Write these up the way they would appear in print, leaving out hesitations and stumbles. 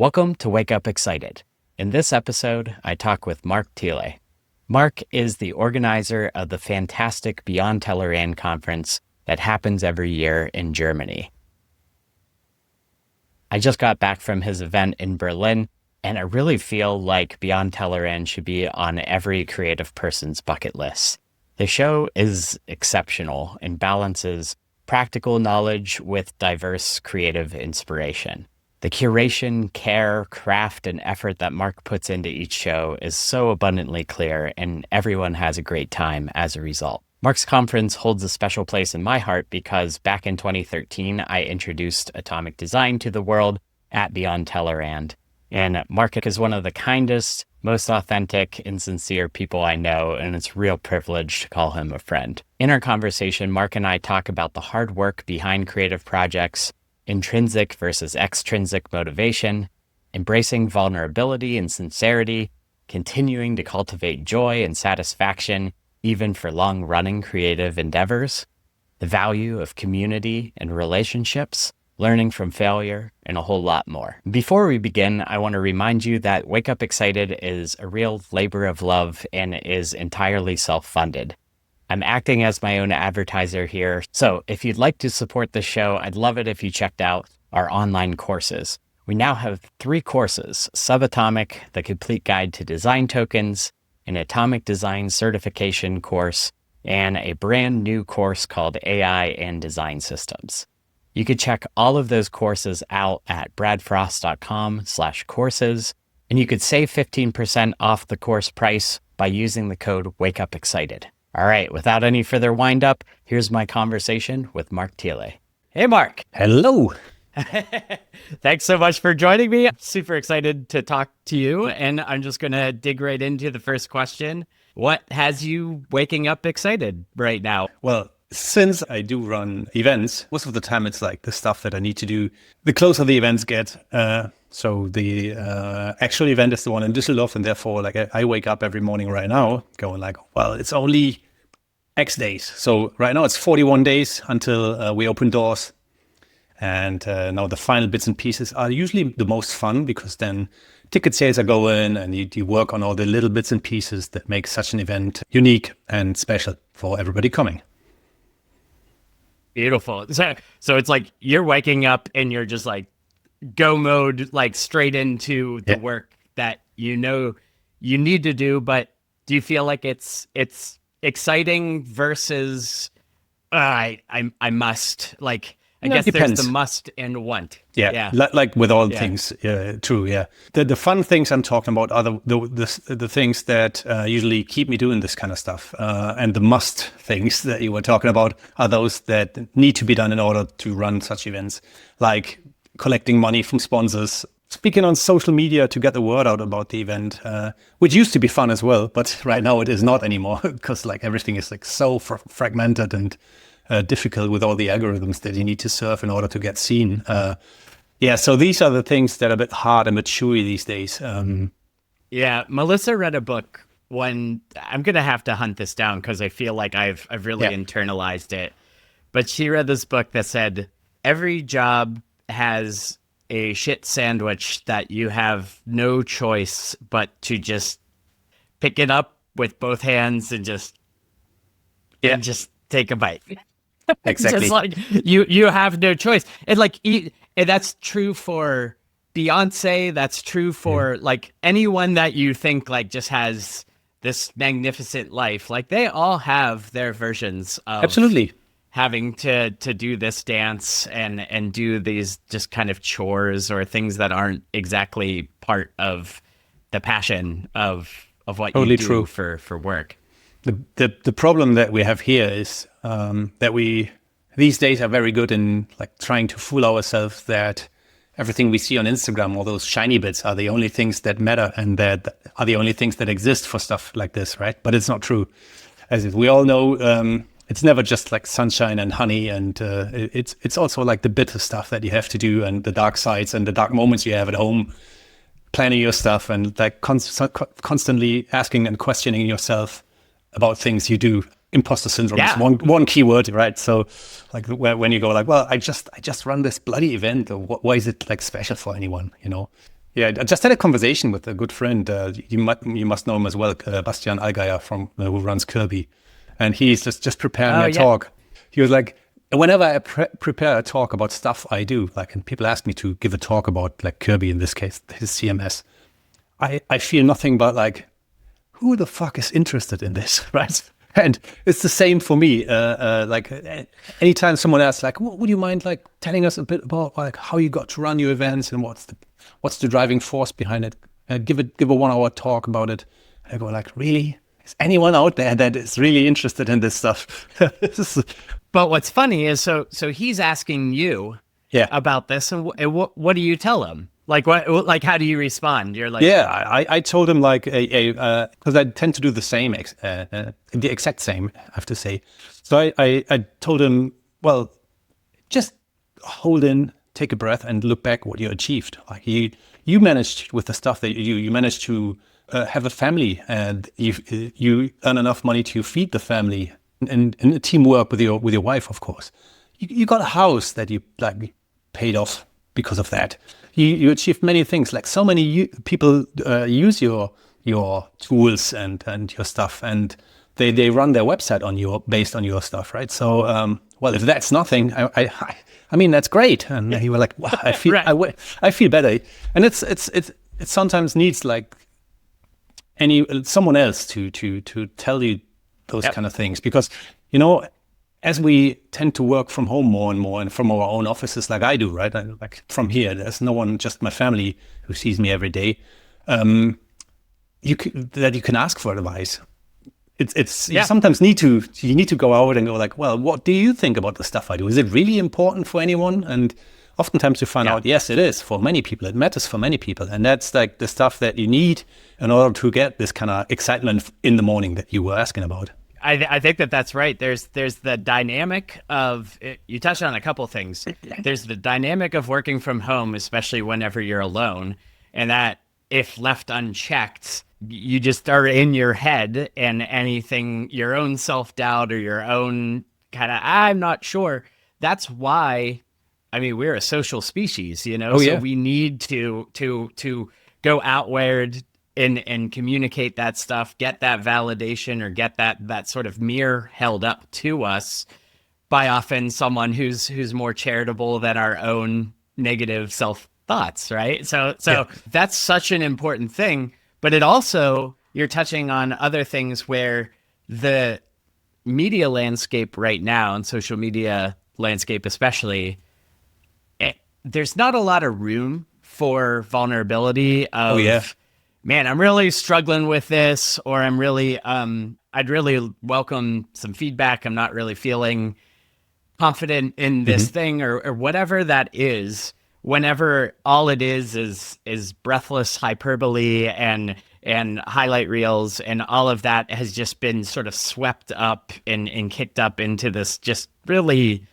Welcome to Wake Up Excited. In this episode, I talk with Marc Thiele. Marc is the organizer of the Fantastic Beyond Tellerrand Conference that happens every year in Germany. I just got back from his event in Berlin, and I really feel like Beyond Tellerrand should be on every creative person's bucket list. The show is exceptional and balances practical knowledge with diverse creative inspiration. The curation, care, craft, and effort that Marc puts into each show is so abundantly clear, and everyone has a great time as a result. Marc's conference holds a special place in my heart because back in 2013, I introduced atomic design to the world at Beyond Tellerrand. And Marc is one of the kindest, most authentic and sincere people I know, and it's a real privilege to call him a friend. In our conversation, Marc and I talk about the hard work behind creative projects, intrinsic versus extrinsic motivation, embracing vulnerability and sincerity, continuing to cultivate joy and satisfaction, even for long-running creative endeavors, the value of community and relationships, learning from failure, and a whole lot more. Before we begin, I want to remind you that Wake Up Excited is a real labor of love and is entirely self-funded. I'm acting as my own advertiser here, so if you'd like to support the show, I'd love it if you checked out our online courses. We now have 3 courses: Subatomic, the complete guide to design tokens, an atomic design certification course, and a brand new course called AI and Design Systems. You can check all of those courses out at bradfrost.com/courses, and you could save 15% off the course price by using the code WakeUpExcited. All right, without any further wind up, here's my conversation with Marc Thiele. Hey, Marc. Hello. Thanks so much for joining me. I'm super excited to talk to you, and I'm just going to dig right into the first question. What has you waking up excited right now? Well, since I do run events, most of the time it's like the stuff that I need to do. The closer the events get, so the actual event is the one in Düsseldorf, and therefore, like I wake up every morning right now going like, well, it's only X days. So right now it's 41 days until we open doors. And now the final bits and pieces are usually the most fun because then ticket sales are going and you work on all the little bits and pieces that make such an event unique and special for everybody coming. Beautiful. So it's like you're waking up and you're just like go mode, like straight into the work that you know you need to do. But do you feel like it's exciting versus I must, like? I guess depends. There's the must and want. Yeah. Like with all things, true. Yeah, the fun things I'm talking about are the things that usually keep me doing this kind of stuff, and the must things that you were talking about are those that need to be done in order to run such events, like collecting money from sponsors, speaking on social media to get the word out about the event, which used to be fun as well, but right now it is not anymore because like everything is like so fragmented and difficult with all the algorithms that you need to serve in order to get seen. So these are the things that are a bit hard and a bit chewy these days. Melissa read a book when I'm going to have to hunt this down because I feel like I've really internalized it. But she read this book that said, every job has a shit sandwich that you have no choice but to just pick it up with both hands and just take a bite. Exactly. Just like you have no choice. And like and that's true for Beyonce, that's true for like anyone that you think like just has this magnificent life. Like they all have their versions of absolutely having to do this dance and do these just kind of chores or things that aren't exactly part of the passion of what totally you do true. for work. The problem that we have here is that we these days are very good in like trying to fool ourselves that everything we see on Instagram, all those shiny bits, are the only things that matter and that are the only things that exist for stuff like this, right? But it's not true. As we all know, it's never just like sunshine and honey, and it's also like the bitter stuff that you have to do and the dark sides and the dark moments you have at home, planning your stuff and like constantly asking and questioning yourself about things you do. Imposter syndrome is one key word, right? So like when you go like, well, I just run this bloody event, or why is it like special for anyone, you know? Yeah, I just had a conversation with a good friend. You must know him as well, Bastian Allgeier from who runs Kirby, and he's just preparing Oh, a yeah. talk. He was like, whenever I prepare a talk about stuff I do, like, and people ask me to give a talk about like Kirby in this case, his CMS, I feel nothing but like, who the fuck is interested in this, right? And it's the same for me. Anytime someone asks, like, would you mind like telling us a bit about like how you got to run your events and what's the driving force behind it? Give a 1 hour talk about it. I go like, really? Is anyone out there that is really interested in this stuff? But what's funny is, so he's asking you Yeah. about this, and what do you tell him? Like, how do you respond? You're like, Yeah, I told him like because I tend to do the same, the exact same, I have to say. So I told him, well, just hold in, take a breath, and look back what you achieved. Like you managed with the stuff that you managed to have a family, and you earn enough money to feed the family, and teamwork with your wife, of course. You got a house that you like paid off because of that. You achieved many things. Like so many people use your tools and your stuff, and they run their website based on your stuff, right? So, well, if that's nothing, I mean that's great. And he was like, wow, I feel Right. I feel better. And it sometimes needs like someone else to tell you those Yep. kind of things, because as we tend to work from home more and more, and from our own offices, like I do, right? Like from here, there's no one, just my family, who sees me every day. You can ask for advice. You sometimes need to go out and go like, well, what do you think about the stuff I do? Is it really important for anyone? And oftentimes you find out, yes, it is for many people. It matters for many people, and that's like the stuff that you need in order to get this kind of excitement in the morning that you were asking about. I think that's right. There's the dynamic of, you touched on a couple things. There's the dynamic of working from home, especially whenever you're alone, and that if left unchecked, you just are in your head, and anything, your own self-doubt or your own kind of, I'm not sure. That's why, I mean, we're a social species, Oh, so yeah. we need to go outward and communicate that stuff, get that validation, or get that sort of mirror held up to us by often someone who's more charitable than our own negative self thoughts, right? So that's such an important thing. But it also, you're touching on other things where the media landscape right now, and social media landscape especially, there's not a lot of room for vulnerability of, Oh, yeah. man, I'm really struggling with this, or I'm really, I'd really welcome some feedback. I'm not really feeling confident in this thing, or whatever that is. Whenever all it is breathless hyperbole and highlight reels, and all of that has just been sort of swept up and kicked up into this just really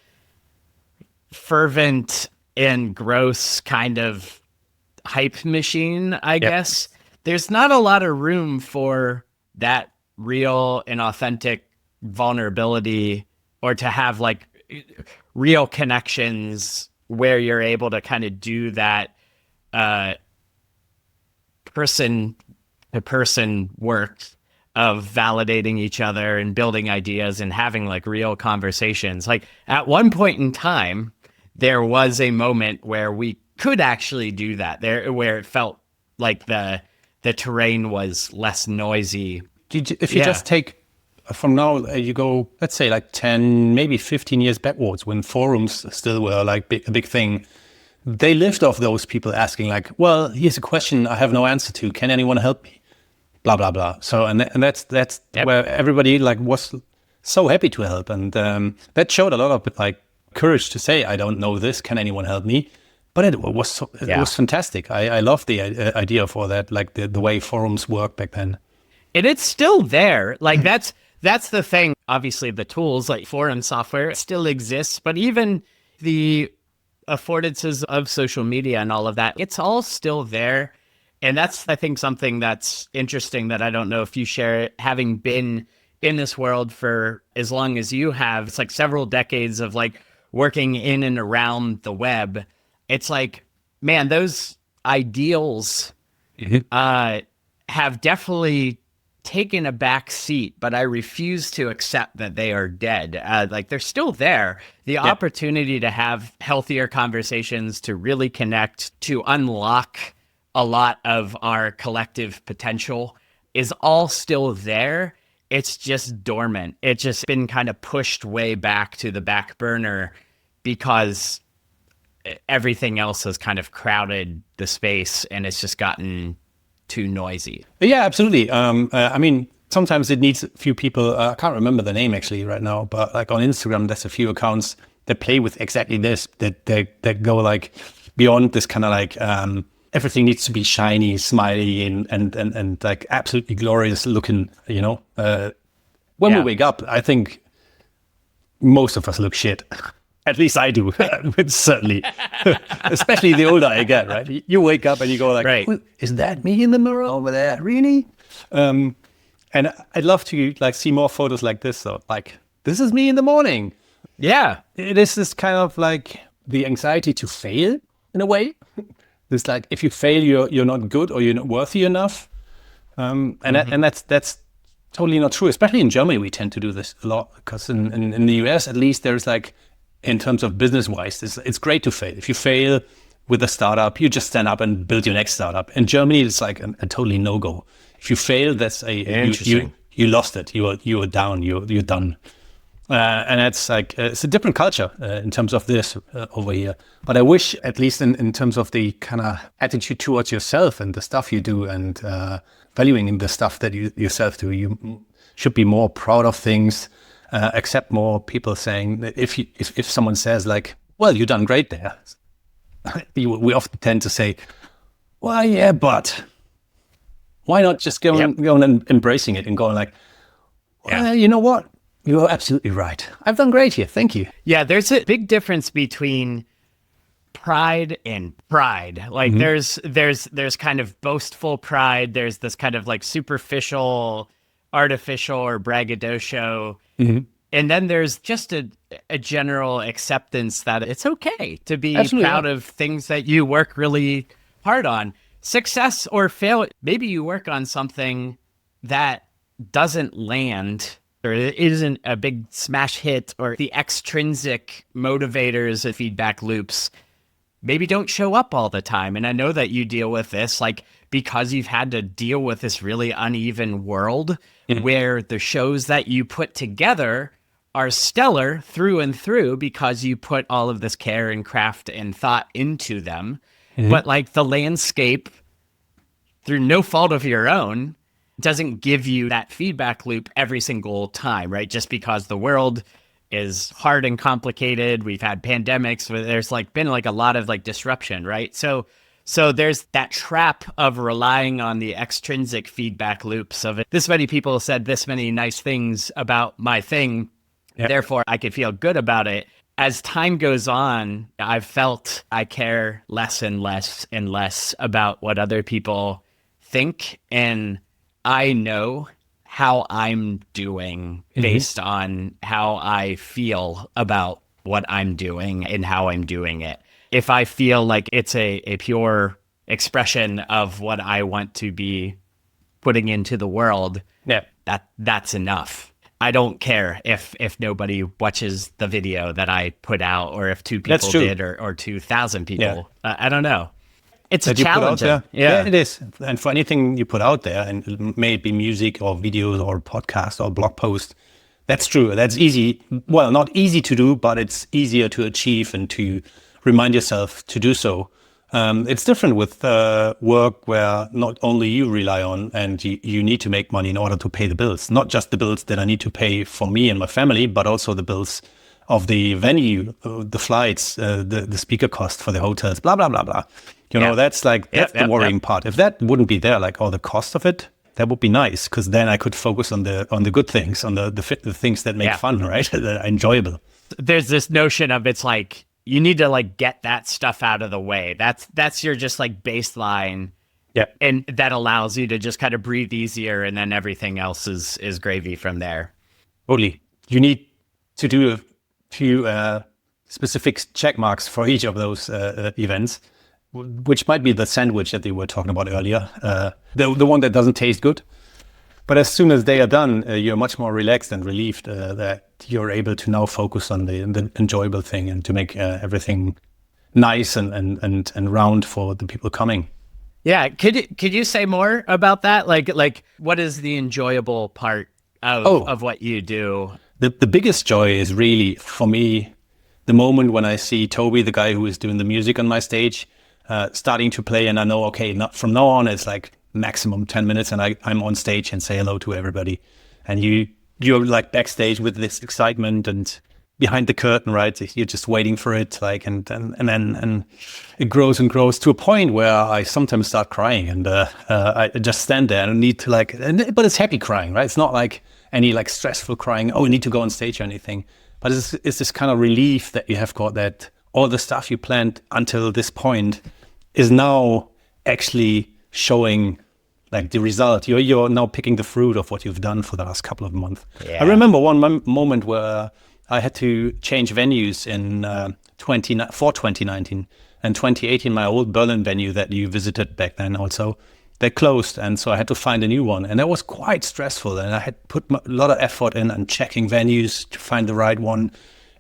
fervent and gross kind of hype machine, I guess. There's not a lot of room for that real and authentic vulnerability, or to have like real connections where you're able to kind of do that person to person work of validating each other and building ideas and having like real conversations. Like at one point in time, there was a moment where we could actually do that there, where it felt like the terrain was less noisy. If you just take from now, you go, let's say like 10, maybe 15 years backwards, when forums still were like a big thing, they lived off those people asking like, well, here's a question I have no answer to. Can anyone help me? Blah, blah, blah. So, and that's where everybody like was so happy to help. And that showed a lot of like courage to say, I don't know this. Can anyone help me? But it was fantastic. I love the idea for that, like the way forums work back then. And it's still there. Like that's the thing. Obviously, the tools like forum software still exists, but even the affordances of social media and all of that, it's all still there. And that's, I think, something that's interesting that I don't know if you share it, having been in this world for as long as you have. It's like several decades of like working in and around the web. It's like, man, those ideals have definitely taken a back seat, but I refuse to accept that they are dead. Like they're still there. The opportunity to have healthier conversations, to really connect, to unlock a lot of our collective potential is all still there. It's just dormant. It's just been kind of pushed way back to the back burner because everything else has kind of crowded the space and it's just gotten too noisy. Yeah, absolutely. I mean, sometimes it needs a few people. I can't remember the name actually right now, but like on Instagram, there's a few accounts that play with exactly this, that go like beyond this kind of like everything needs to be shiny, smiley, and like absolutely glorious looking. When we wake up, I think most of us look shit. At least I do, certainly. Especially the older I get, right? You wake up and you go like, right. Is that me in the mirror over there? Really? And I'd love to like see more photos like this. So like, this is me in the morning. Yeah. It is this kind of like the anxiety to fail in a way. It's like, if you fail, you're not good or you're not worthy enough. And that's totally not true. Especially in Germany, we tend to do this a lot because in the US, at least there's like, in terms of business-wise, it's great to fail. If you fail with a startup, you just stand up and build your next startup. In Germany, it's like a totally no-go. If you fail, that's you lost it. You are down. You're done. And that's like it's a different culture in terms of this over here. But I wish, at least in terms of the kind of attitude towards yourself and the stuff you do, and valuing in the stuff that you yourself do, you should be more proud of things. Accept more people saying that if someone says like, well, you've done great there, we often tend to say, well, yeah, but why not just go and embracing it and going like, well, you know what? You're absolutely right. I've done great here. Thank you. Yeah, there's a big difference between pride and pride. Like there's kind of boastful pride. There's this kind of like superficial, artificial or braggadocio. And then there's just a general acceptance that it's okay to be proud of things that you work really hard on. Success or failure, maybe you work on something that doesn't land or it isn't a big smash hit, or the extrinsic motivators and feedback loops maybe don't show up all the time. And I know that you deal with this, like, because you've had to deal with this really uneven world where the shows that you put together are stellar through and through because you put all of this care and craft and thought into them. But like the landscape, through no fault of your own, doesn't give you that feedback loop every single time, right? Just because the world is hard and complicated. We've had pandemics where there's like been like a lot of like disruption, right? So there's that trap of relying on the extrinsic feedback loops of it. This many people said this many nice things about my thing. Therefore, I could feel good about it. As time goes on, I've felt I care less and less and less about what other people think. And I know how I'm doing based on how I feel about what I'm doing and how I'm doing it. If I feel like it's a pure expression of what I want to be putting into the world, that's enough. I don't care if nobody watches the video that I put out, or if 2 people did, or 2,000 people. I don't know. It's a challenge. Yeah, it is. And for anything you put out there, and may it be music or videos or podcast or blog post, that's true. That's easy. Well, not easy to do, but it's easier to achieve and to remind yourself to do so. It's different with work where not only you rely on and you need to make money in order to pay the bills, not just the bills that I need to pay for me and my family, but also the bills of the venue, the flights, the speaker cost for the hotels, blah, blah, blah, blah. You know, that's the worrying part. If that wouldn't be there, like all the cost of it, that would be nice, because then I could focus on the good things, on the things that make fun, right? That are enjoyable. There's this notion of, it's like, you need to like get that stuff out of the way. That's your just like baseline. Yeah. And that allows you to just kind of breathe easier, and then everything else is gravy from there. Totally. You need to do a few specific check marks for each of those events. which might be the sandwich that they were talking about earlier, the one that doesn't taste good. But as soon as they are done, you're much more relaxed and relieved that you're able to now focus on the enjoyable thing and to make everything nice and round for the people coming. Yeah, could you say more about that? Like what is the enjoyable part of what you do? The biggest joy is really, for me, the moment when I see Toby, the guy who is doing the music on my stage, starting to play, and I know, okay, from now on, it's like maximum 10 minutes, and I'm on stage and say hello to everybody. And you're like backstage with this excitement and behind the curtain, right? You're just waiting for it, like, and then it grows and grows to a point where I sometimes start crying, and I just stand there and need to but it's happy crying, right? It's not like any like stressful crying, oh, I need to go on stage or anything. But it's this kind of relief that you have got, that all the stuff you planned until this point is now actually showing like the result. You're now picking the fruit of what you've done for the last couple of months. Yeah. I remember one moment where I had to change venues in 2019 and 2018. My old Berlin venue that you visited back then also, they closed, and so I had to find a new one, and that was quite stressful. And I had put a lot of effort in and checking venues to find the right one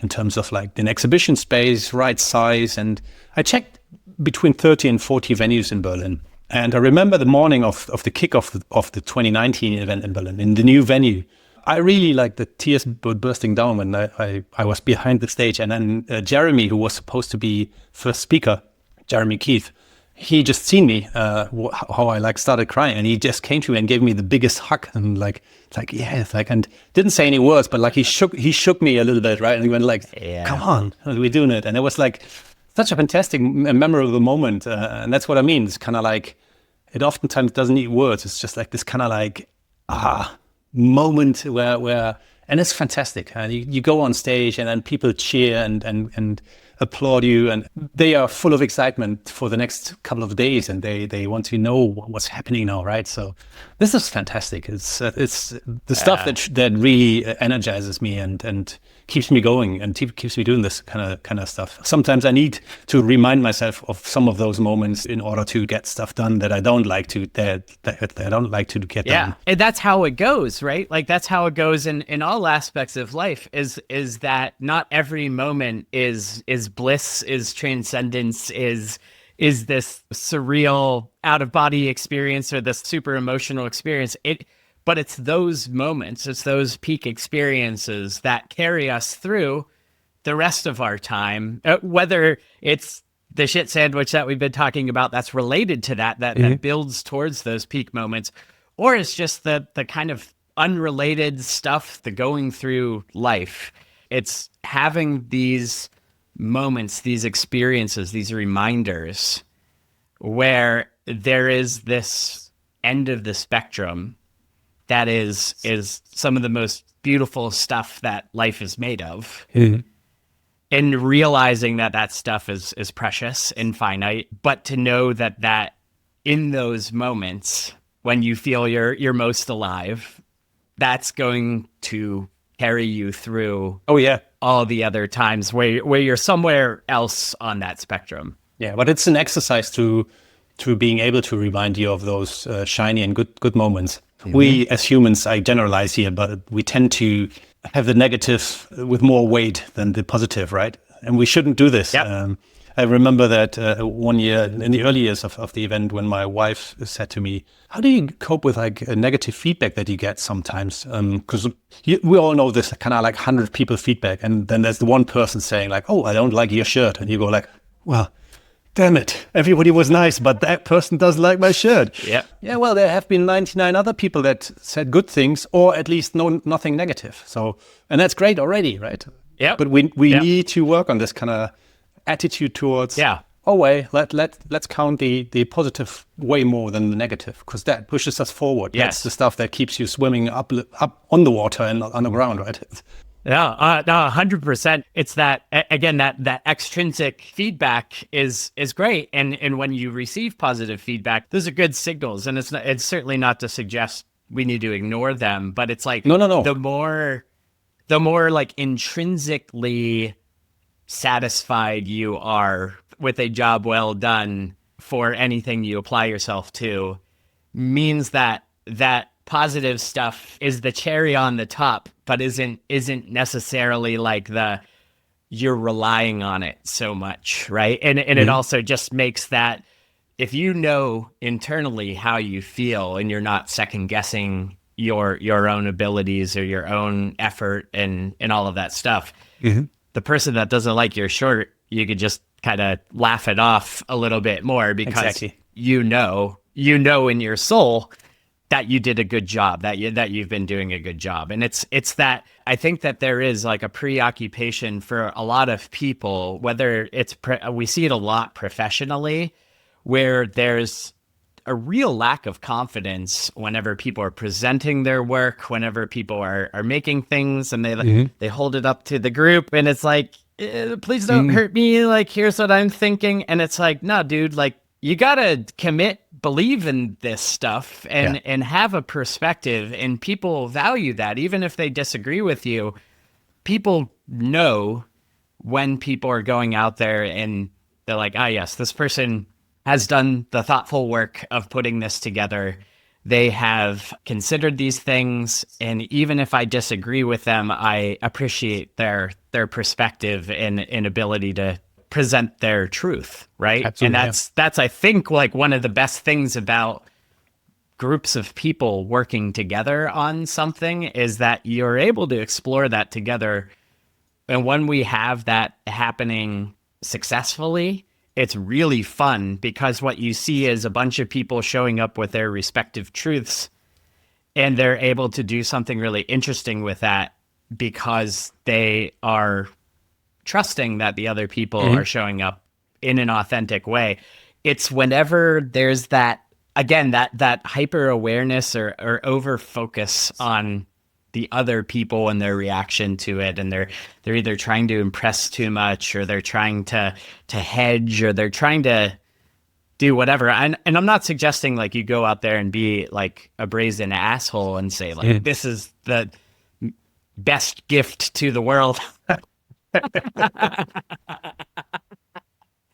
in terms of like an exhibition space, right size, and I checked between 30 and 40 venues in Berlin. And I remember the morning of the kickoff of the 2019 event in Berlin, in the new venue, I really like the tears were bursting down when I was behind the stage. And then Jeremy, who was supposed to be first speaker, Jeremy Keith, he just seen me, how I like started crying, and he just came to me and gave me the biggest hug, and and didn't say any words, but like he shook me a little bit, right? And he went like, come on, we're doing it. And it was like such a fantastic, memorable moment. And that's what I mean. It's kind of like, it oftentimes doesn't need words. It's just like this kind of like, moment where, and it's fantastic. And you go on stage and then people cheer and applaud you, and they are full of excitement for the next couple of days, and they want to know what's happening now, right? So this is fantastic. It's the stuff that really energizes me and keeps me going and keeps me doing this kind of stuff. Sometimes I need to remind myself of some of those moments in order to get stuff done that I don't like to that I don't like to get done. Yeah, and that's how it goes, right? Like that's how it goes in all aspects of life. Is that not every moment is bliss, is transcendence, is this surreal out of body experience or this super emotional experience. But it's those moments, it's those peak experiences that carry us through the rest of our time, whether it's the shit sandwich that we've been talking about that's related to that builds towards those peak moments, or it's just the kind of unrelated stuff, the going through life. It's having these moments, these experiences, these reminders where there is this end of the spectrum that is some of the most beautiful stuff that life is made of. Mm-hmm. And realizing that stuff is precious and finite, but to know that in those moments when you feel you're most alive, that's going to carry you through all the other times where you're somewhere else on that spectrum. Yeah, but it's an exercise to being able to remind you of those shiny and good moments. Mm-hmm. We as humans, I generalize here, but we tend to have the negative with more weight than the positive, right? And we shouldn't do this. Yep. I remember that one year in the early years of the event when my wife said to me, how do you cope with like a negative feedback that you get sometimes? Because we all know this kind of like 100 people feedback. And then there's the one person saying like, oh, I don't like your shirt. And you go like, well, damn it. Everybody was nice, but that person doesn't like my shirt. Yeah. Yeah, well, there have been 99 other people that said good things or at least nothing negative. So, and that's great already, right? Yeah. But we need to work on this kind of attitude towards, let's count the positive way more than the negative, because that pushes us forward. Yes. That's the stuff that keeps you swimming up on the water and not on the ground, right? Yeah, no, 100%. It's that, again, that extrinsic feedback is great. And when you receive positive feedback, those are good signals. And it's certainly not to suggest we need to ignore them, but it's like, no. The more like intrinsically satisfied you are with a job well done, for anything you apply yourself to means that that positive stuff is the cherry on the top, but isn't necessarily like the you're relying on it so much, right? And it also just makes that if you know internally how you feel and you're not second guessing your own abilities or your own effort and all of that stuff, the person that doesn't like your shirt, you could just kind of laugh it off a little bit more because you know in your soul that you did a good job, that you've been doing a good job. And it's that I think that there is like a preoccupation for a lot of people, whether it's we see it a lot professionally, where there's a real lack of confidence whenever people are presenting their work, whenever people are making things and they hold it up to the group and it's like, please don't hurt me. Like, here's what I'm thinking. And it's like, no, dude, like you got to commit, believe in this stuff and have a perspective, and people value that. Even if they disagree with you, people know when people are going out there and they're like, yes, this person has done the thoughtful work of putting this together. They have considered these things. And even if I disagree with them, I appreciate their perspective and ability to present their truth, right? Absolutely, and that's I think like one of the best things about groups of people working together on something is that you're able to explore that together. And when we have that happening successfully, it's really fun because what you see is a bunch of people showing up with their respective truths, and they're able to do something really interesting with that because they are trusting that the other people are showing up in an authentic way. It's whenever there's that, again, that hyper awareness or over focus on the other people and their reaction to it, and they're either trying to impress too much, or they're trying to hedge, or they're trying to do whatever. And I'm not suggesting like you go out there and be like a brazen asshole and say like this is the best gift to the world.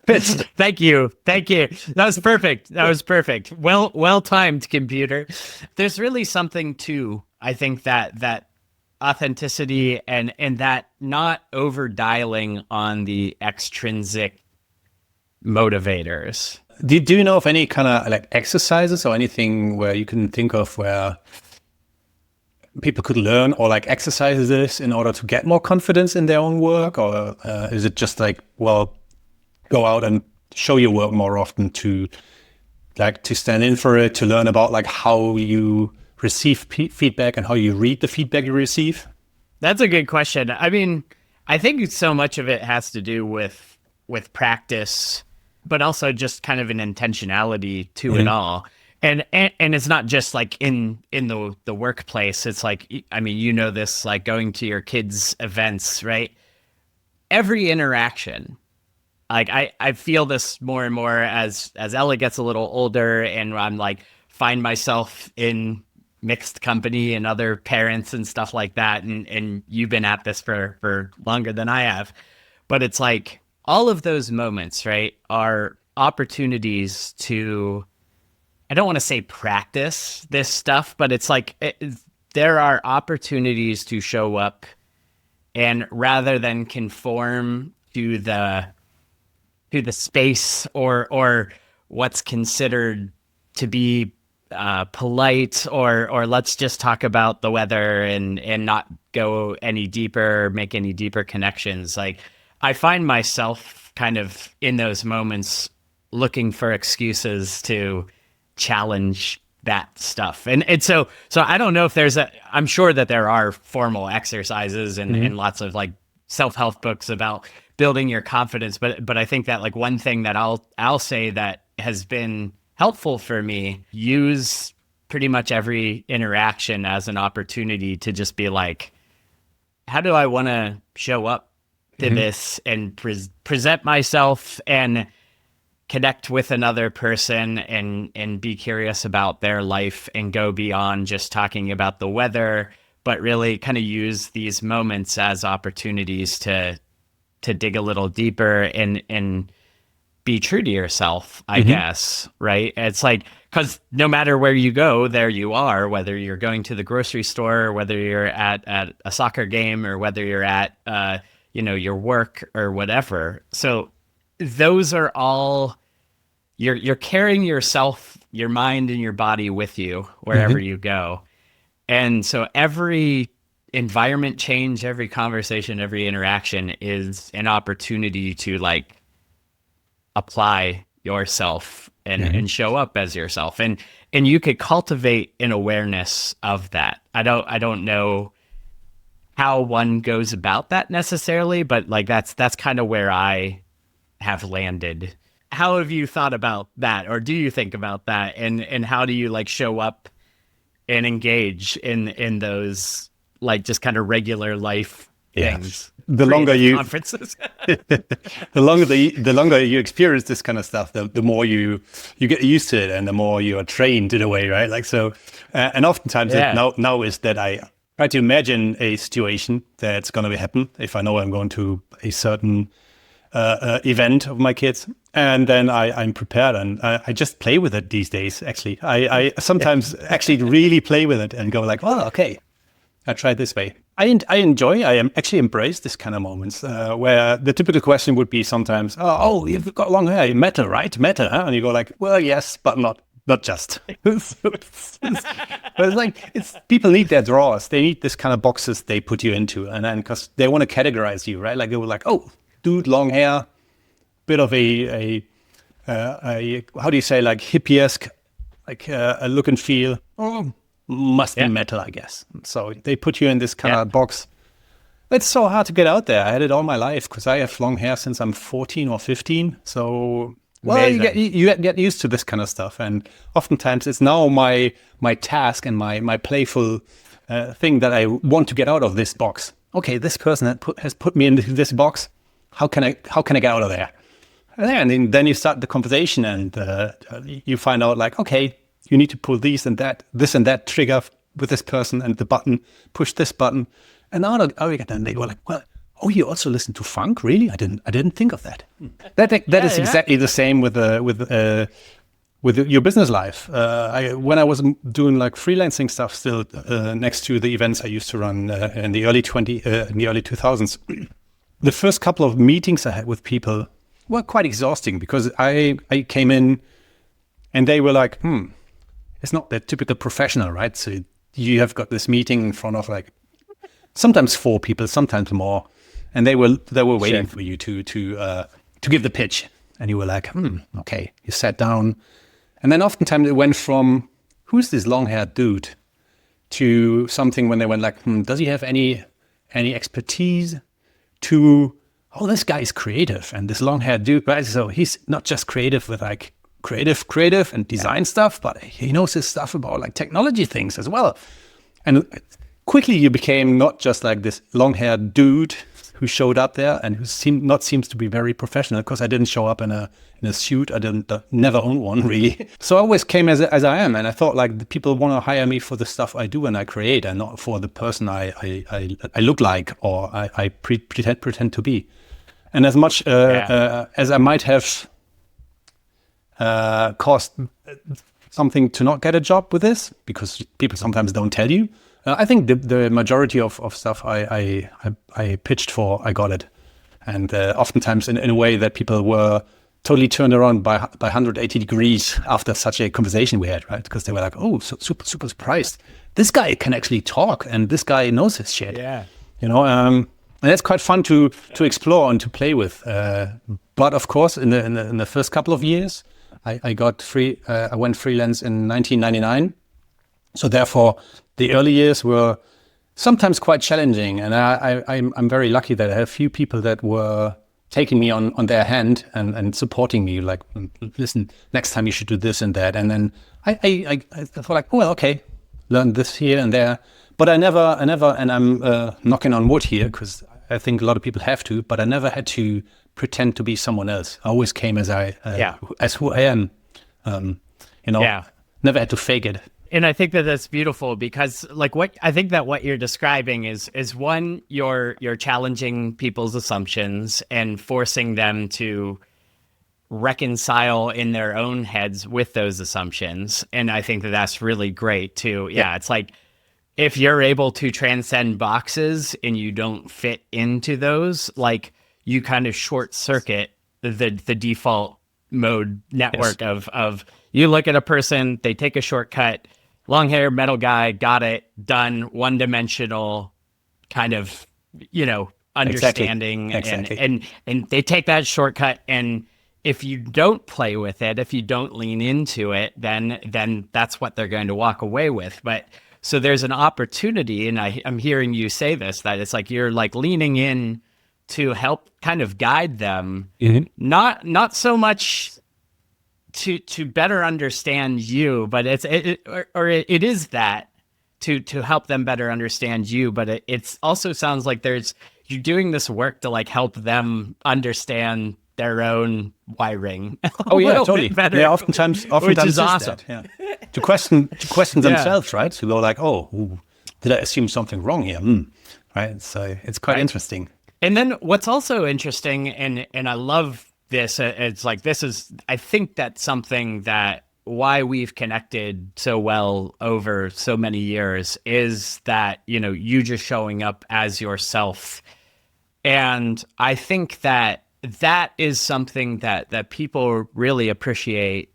Thank you. That was perfect. Well timed, computer. There's really something to, I think, that authenticity and that not over dialing on the extrinsic motivators. Do you know of any kind of like exercises or anything where you can think of where people could learn or like exercises this in order to get more confidence in their own work? Or is it just like, well, go out and show your work more often, to stand in for it, to learn about like how you receive feedback and how you read the feedback you receive? That's a good question. I mean, I think so much of it has to do with practice, but also just kind of an intentionality to it all. And it's not just like in the workplace. It's like, I mean, you know this, like going to your kids' events, right? Every interaction, like I feel this more and more as Ella gets a little older, and I'm like find myself in mixed company and other parents and stuff like that. And you've been at this for longer than I have, but it's like all of those moments, right, are opportunities to, I don't want to say practice this stuff, but it's like there are opportunities to show up, and rather than conform to the space or what's considered to be polite, or let's just talk about the weather and not go any deeper, make any deeper connections. Like I find myself kind of in those moments looking for excuses to challenge that stuff. And so I don't know if I'm sure that there are formal exercises and lots of like self-help books about building your confidence. But I think that like one thing that I'll say that has been helpful for me, use pretty much every interaction as an opportunity to just be like, how do I want to show up to this and present myself and connect with another person and be curious about their life and go beyond just talking about the weather, but really kind of use these moments as opportunities to dig a little deeper and be true to yourself, I guess, right? It's like, because no matter where you go, there you are, whether you're going to the grocery store, or whether you're at a soccer game, or whether you're at, your work or whatever. So those are all, you're carrying yourself, your mind and your body with you wherever you go. And so every environment change, every conversation, every interaction is an opportunity to like apply yourself and show up as yourself. And you could cultivate an awareness of that. I don't know how one goes about that necessarily, but like that's kind of where I have landed. How have you thought about that, or do you think about that, and how do you like show up and engage in those like just kind of regular life things? The longer you conferences, the longer you experience this kind of stuff, the more you get used to it, and the more you are trained in a way, right? Like so, and oftentimes now is that I try to imagine a situation that's going to happen if I know I'm going to a certain event of my kids, and then I'm prepared, and I just play with it these days. Actually, I sometimes actually really play with it and go like, oh, okay, I tried this way. I actually embrace this kind of moments where the typical question would be sometimes, oh, you've got long hair, metal, right? Metal, huh? And you go like, well, yes, but not just. But it's like, people need their drawers. They need this kind of boxes they put you into, and then because they want to categorize you, right? Like they were like, oh, dude, long hair, bit of a how do you say, like hippie-esque, like a look and feel. Oh, must be metal, I guess. So they put you in this kind of box. It's so hard to get out there. I had it all my life because I have long hair since I'm 14 or 15. So well, you get used to this kind of stuff, and oftentimes it's now my task and my playful thing that I want to get out of this box. Okay, this person has put me into this box. How can I get out of there? And then you start the conversation, and you find out like, okay, you need to pull this and that trigger with this person, and the button, push this button, and now then they go like, well, oh, you also listen to funk, really? I didn't think of that. That is exactly the same with your business life. When I was doing like freelancing stuff, still next to the events I used to run in the early 2000s. The first couple of meetings I had with people were quite exhausting because I came in and they were like, it's not the typical professional, right? So you have got this meeting in front of like sometimes 4 people, sometimes more, and they were waiting for you to give the pitch, and you were like, okay. You sat down, and then oftentimes it went from who's this long-haired dude to something when they went like, does he have any expertise? To, oh, this guy is creative, and this long-haired dude, right? So he's not just creative with like creative and design stuff, but he knows his stuff about like technology things as well. And quickly you became not just like this long-haired dude who showed up there and who seems to be very professional, because I didn't show up in a suit. I never owned one really. So I always came as I am, and I thought like the people want to hire me for the stuff I do and I create, and not for the person I look like or I pretend to be. And as much as I might have cost something to not get a job with this, because people sometimes don't tell you, I think the majority of stuff I pitched for, I got it. And oftentimes in a way that people were totally turned around by 180 degrees after such a conversation we had, right? Because they were like, oh, so super surprised. This guy can actually talk, and this guy knows his shit. Yeah. And that's quite fun to explore and to play with. But of course, in the first couple of years, I went freelance in 1999. So therefore, the early years were sometimes quite challenging, and I'm very lucky that I have a few people that were taking me on their hand and supporting me, like, listen, next time you should do this and that. And then I thought like, oh, well, okay, learn this here and there. But I never, and I'm knocking on wood here, because I think a lot of people have to, but I never had to pretend to be someone else. I always came as as who I am, never had to fake it. And I think that that's beautiful, because like what you're describing is one, you're challenging people's assumptions and forcing them to reconcile in their own heads with those assumptions. And I think that that's really great too. Yeah, it's like if you're able to transcend boxes and you don't fit into those, like you kind of short circuit the default mode network of you look at a person, they take a shortcut, long hair, metal guy, got it, done, one dimensional kind of, understanding. Exactly. And they take that shortcut, and if you don't play with it, if you don't lean into it, then that's what they're going to walk away with. But so there's an opportunity, and I'm hearing you say this, that it's like you're like leaning in to help kind of guide them, not so much to better understand you, but it is that to help them better understand you, but it also sounds like you're doing this work to like help them understand their own wiring. Oh yeah, totally. Better, yeah, oftentimes which is awesome. That, yeah. to question themselves, right? To go like, did I assume something wrong here? Right. So it's quite interesting. And then what's also interesting, and I love this, it's like I think that's something that why we've connected so well over so many years is that, you just showing up as yourself. And I think that is something that people really appreciate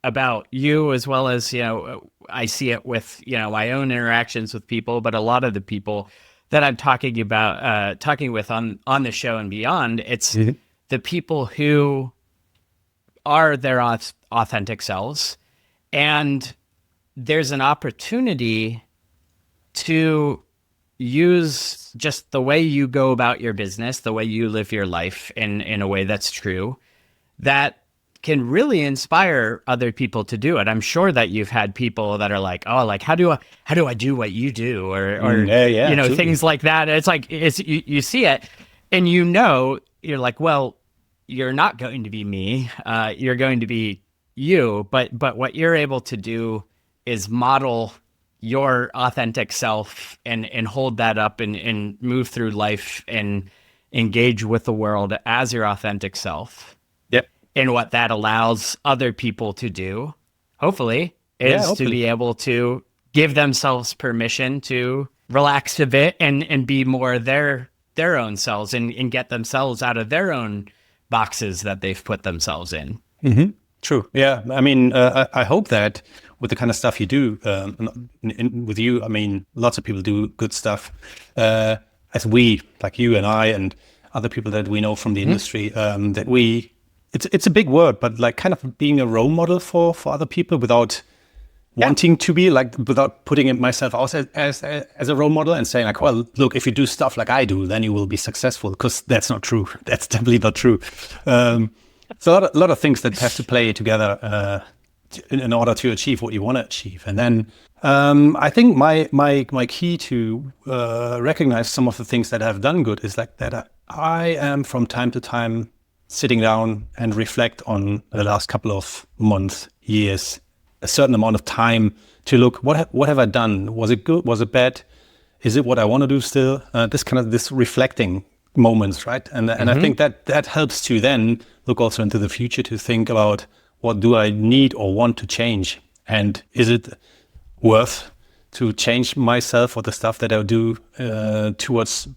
about you, as well as, I see it with, my own interactions with people, but a lot of the people that I'm talking with on the show and beyond, it's the people who are their authentic selves. And there's an opportunity to use just the way you go about your business, the way you live your life in a way that's true, that can really inspire other people to do it. I'm sure that you've had people that are like, oh, like, how do I do what you do? Or things like that. It's like, you see it and you're like, well, you're not going to be me. You're going to be you. But what you're able to do is model your authentic self and hold that up and move through life and engage with the world as your authentic self. Yep. And what that allows other people to do, hopefully, is to be able to give themselves permission to relax a bit and be more their own selves and get themselves out of their own boxes that they've put themselves in. Mm-hmm. True. Yeah. I mean, I hope that with the kind of stuff you do, with you, I mean, lots of people do good stuff. As we, like you and I and other people that we know from the industry, that we, it's a big word, but like kind of being a role model for other people without wanting to be, like, without putting it myself out as a role model and saying like, well, look, if you do stuff like I do, then you will be successful, because that's not true. That's definitely not true. So a lot of things that have to play together in order to achieve what you want to achieve. And then I think my key to recognize some of the things that I've done good is like that I am from time to time sitting down and reflect on the last couple of months, years, a certain amount of time to look, what have I done? Was it good? Was it bad? Is it what I want to do still? This reflecting moments, right? And I think that helps to then look also into the future to think about, what do I need or want to change? And is it worth to change myself or the stuff that I do towards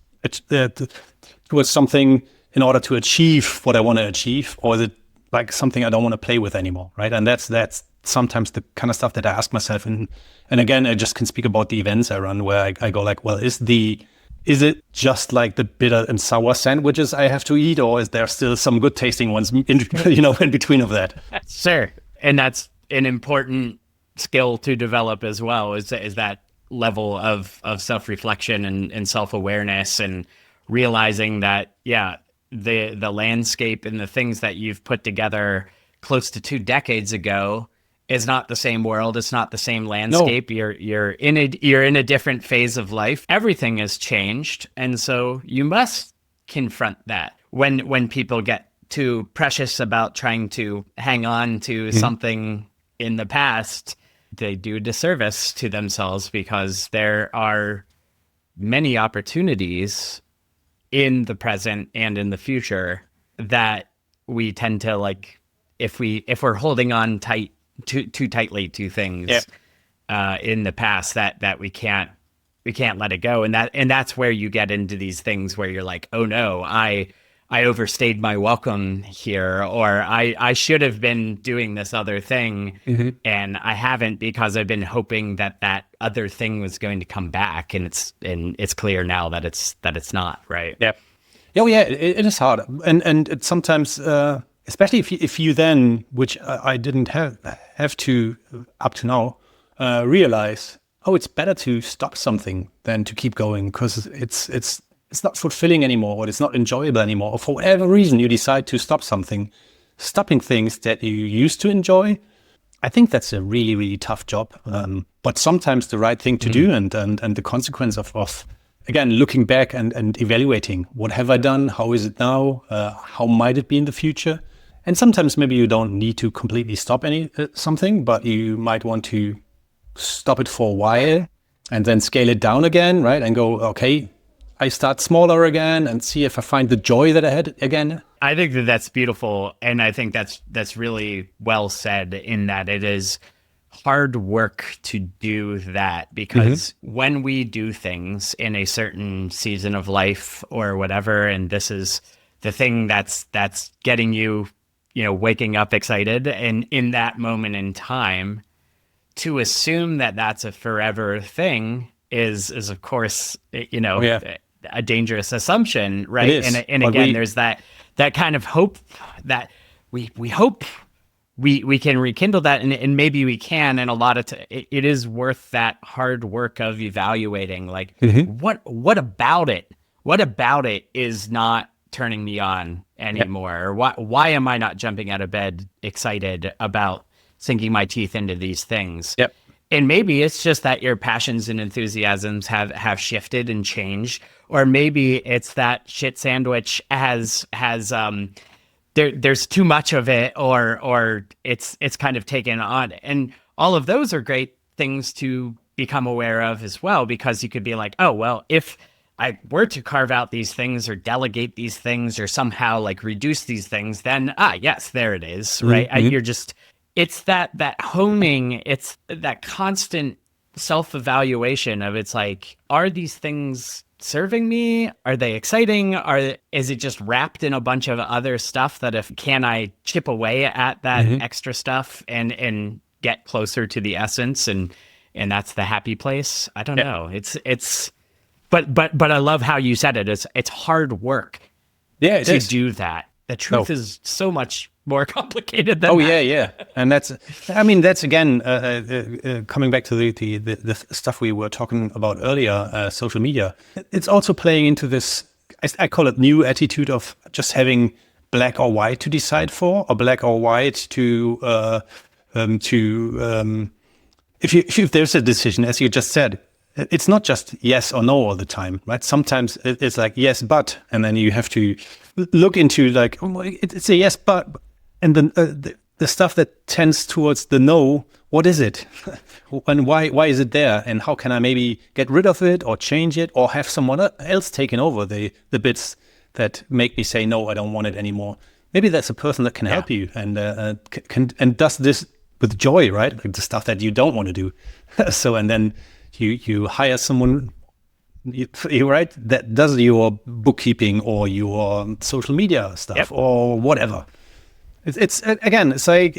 something in order to achieve what I want to achieve? Or is it like something I don't want to play with anymore, right? And that's sometimes the kind of stuff that I ask myself. And again, I just can speak about the events I run, where I go like, well, is it just like the bitter and sour sandwiches I have to eat, or is there still some good tasting ones in between of that? Sure. And that's an important skill to develop as well, is that level of self-reflection and self-awareness, and realizing that, the landscape and the things that you've put together close to 2 decades ago is not the same world. It's not the same landscape. No. You're in a different phase of life. Everything has changed. And so you must confront that when people get too precious about trying to hang on to something in the past. They do a disservice to themselves, because there are many opportunities in the present and in the future that we tend to like if we're holding on too tightly to things in the past, that we can't let it go. And that's where you get into these things where you're like, oh no, I overstayed my welcome here, or I should have been doing this other thing, and I haven't, because I've been hoping that other thing was going to come back, and it's clear now that it's not, right? Yeah. Oh yeah, it is hard, and it sometimes, especially if you then, which I didn't have to up to now, realize, oh, it's better to stop something than to keep going, because it's not fulfilling anymore, or it's not enjoyable anymore, or for whatever reason you decide to stop something. Stopping things that you used to enjoy, I think that's a really, really tough job, but sometimes the right thing to do, and the consequence of again, looking back and evaluating, what have I done, how is it now, how might it be in the future. And sometimes maybe you don't need to completely stop something, but you might want to stop it for a while and then scale it down again, right? And go, okay, I start smaller again and see if I find the joy that I had again. I think that's beautiful. And I think that's really well said, in that it is hard work to do that, because when we do things in a certain season of life or whatever, and this is the thing that's getting you, waking up excited, and in that moment in time, to assume that that's a forever thing is of course, a dangerous assumption, right? And again, there's that kind of hope that we hope we can rekindle that, and maybe we can. And a lot of it is worth that hard work of evaluating, like what about it is not turning me on anymore, or why am I not jumping out of bed excited about sinking my teeth into these things? Yep. And maybe it's just that your passions and enthusiasms have shifted and changed, or maybe it's that shit sandwich there's too much of it, or it's kind of taken on. And all of those are great things to become aware of as well, because you could be like, oh, well, if I were to carve out these things or delegate these things or somehow like reduce these things, then, yes, there it is, right? It's that honing, it's that constant self-evaluation of, it's like, are these things serving me? Are they exciting? Is it just wrapped in a bunch of other stuff that can I chip away at that extra stuff and get closer to the essence, and that's the happy place? I don't know. But I love how you said it. It's hard work to do that. The truth is so much more complicated than that. Yeah. And that's again, coming back to the stuff we were talking about earlier, social media. It's also playing into this, I call it new attitude of just having black or white to decide for, or black or white to if there's a decision, as you just said, it's not just yes or no all the time, right? Sometimes it's like yes, but, and then you have to look into like, it's a yes, but, and then the stuff that tends towards the no, what is it? And why is it there? And how can I maybe get rid of it or change it, or have someone else taken over the bits that make me say, no, I don't want it anymore. Maybe that's a person that can help you and does this with joy, right? Like the stuff that you don't want to do. So, and then you hire someone, right, that does your bookkeeping or your social media stuff or whatever. It's again, it's like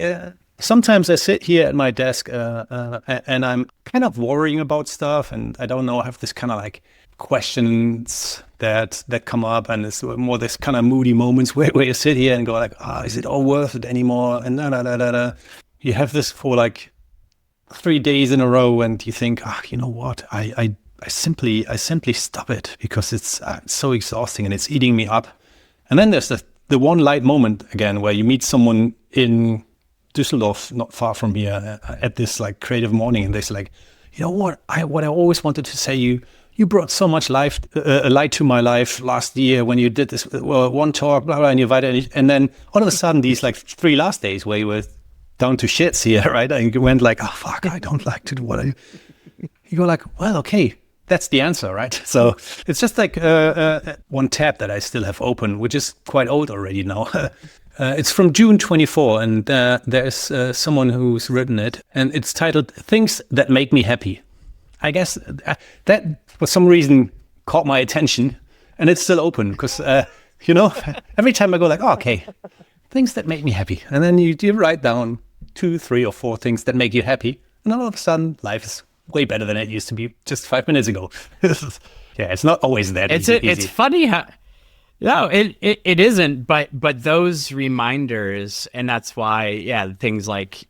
sometimes I sit here at my desk and I'm kind of worrying about stuff, and I don't know, I have this kind of like questions that come up, and it's more this kind of moody moments where you sit here and go like, is it all worth it anymore? And you have this for like 3 days in a row, and you think, you know what, I simply stop it because it's so exhausting and it's eating me up. And then there's the one light moment again where you meet someone in Düsseldorf, not far from here, at this like creative morning, and they're like, you know what I always wanted to say, you brought so much light to my life last year when you did this one talk, blah blah, and you invited, and then all of a sudden these like 3 last days where you were down to shits here, right? And you went like, oh fuck, I don't like to do what I. You go like, well, okay, that's the answer, right? So it's just like one tab that I still have open, which is quite old already now. It's from June 24, and there's someone who's written it, and it's titled "Things That Make Me Happy." I guess that for some reason caught my attention, and it's still open because every time I go like, oh, okay, things that make me happy, and then you write down 2, 3, or 4 things that make you happy, and all of a sudden life is way better than it used to be just 5 minutes ago. Yeah, it's not always that easy. It's funny how. No, it isn't, but those reminders, and that's why, things like,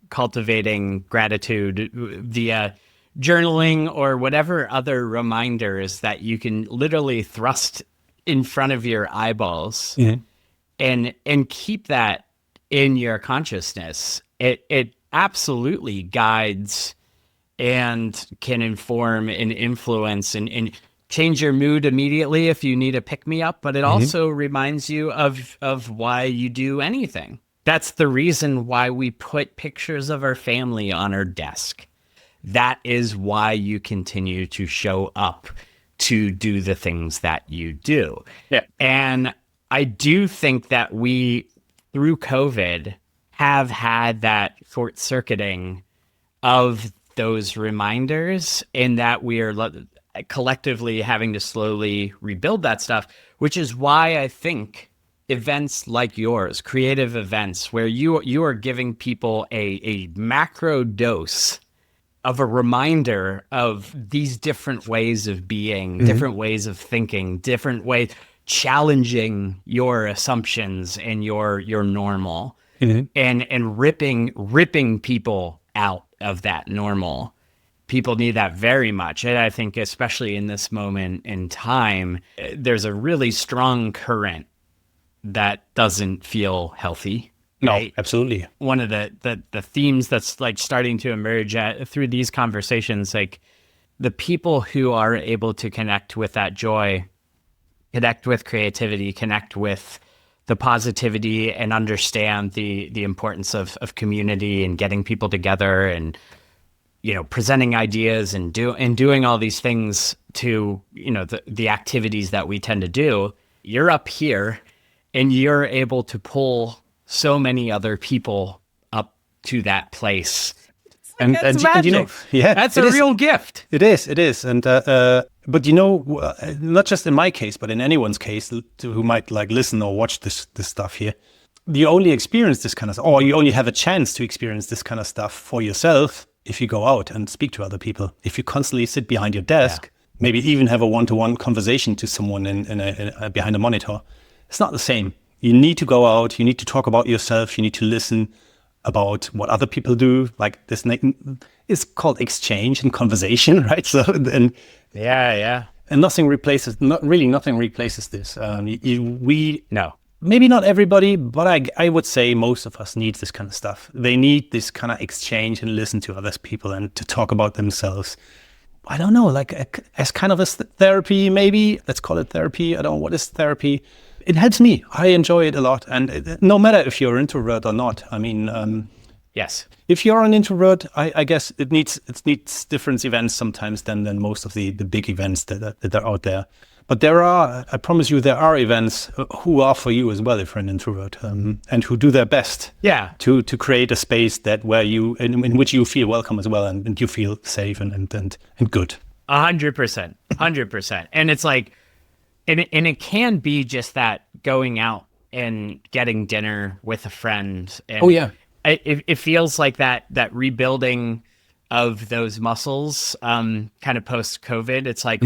cultivating gratitude via journaling or whatever other reminders that you can literally thrust in front of your eyeballs and keep that in your consciousness. It absolutely guides and can inform and influence and change your mood immediately if you need a pick-me-up, but it also reminds you of why you do anything. That's the reason why we put pictures of our family on our desk. That is why you continue to show up to do the things that you do. Yeah. And I do think that we, through COVID, have had that short-circuiting of those reminders, in that we are collectively having to slowly rebuild that stuff, which is why I think events like yours, creative events, where you are giving people a macro dose of a reminder of these different ways of being, different ways of thinking, different ways, challenging your assumptions and your normal, and ripping people out of that normal. People need that very much. And I think especially in this moment in time, there's a really strong current that doesn't feel healthy. No, right? absolutely. One of the themes that's like starting to emerge through these conversations, like the people who are able to connect with that joy, connect with creativity, connect with the positivity, and understand the importance of community and getting people together and, presenting ideas and doing all these things to, the activities that we tend to do. You're up here and you're able to pull so many other people up to that place. And that's that's a real gift. It is. And but not just in my case, but in anyone's case who might like listen or watch this stuff here, you only experience this kind of, or you only have a chance to experience this kind of stuff for yourself if you go out and speak to other people. If you constantly sit behind your desk, maybe even have a one-to-one conversation to someone in behind a monitor, it's not the same. You need to go out. You need to talk about yourself. You need to listen about what other people do. Like this is called exchange and conversation, right? So then, and nothing replaces this. No. Maybe not everybody, but I would say most of us need this kind of stuff. They need this kind of exchange and listen to other people and to talk about themselves. I don't know, like as kind of a therapy, maybe. Let's call it therapy. I don't know, what is therapy? It helps me. I enjoy it a lot. And no matter if you're an introvert or not, I mean, yes. If you're an introvert, I guess it needs different events sometimes than most of the big events that are out there. But I promise you, there are events who are for you as well if you're an introvert, and who do their best to create a space in which you feel welcome as well, and you feel safe and good. 100%. And it's like, and it can be just that going out and getting dinner with a friend. And it feels like that rebuilding of those muscles, kind of post-COVID. It's like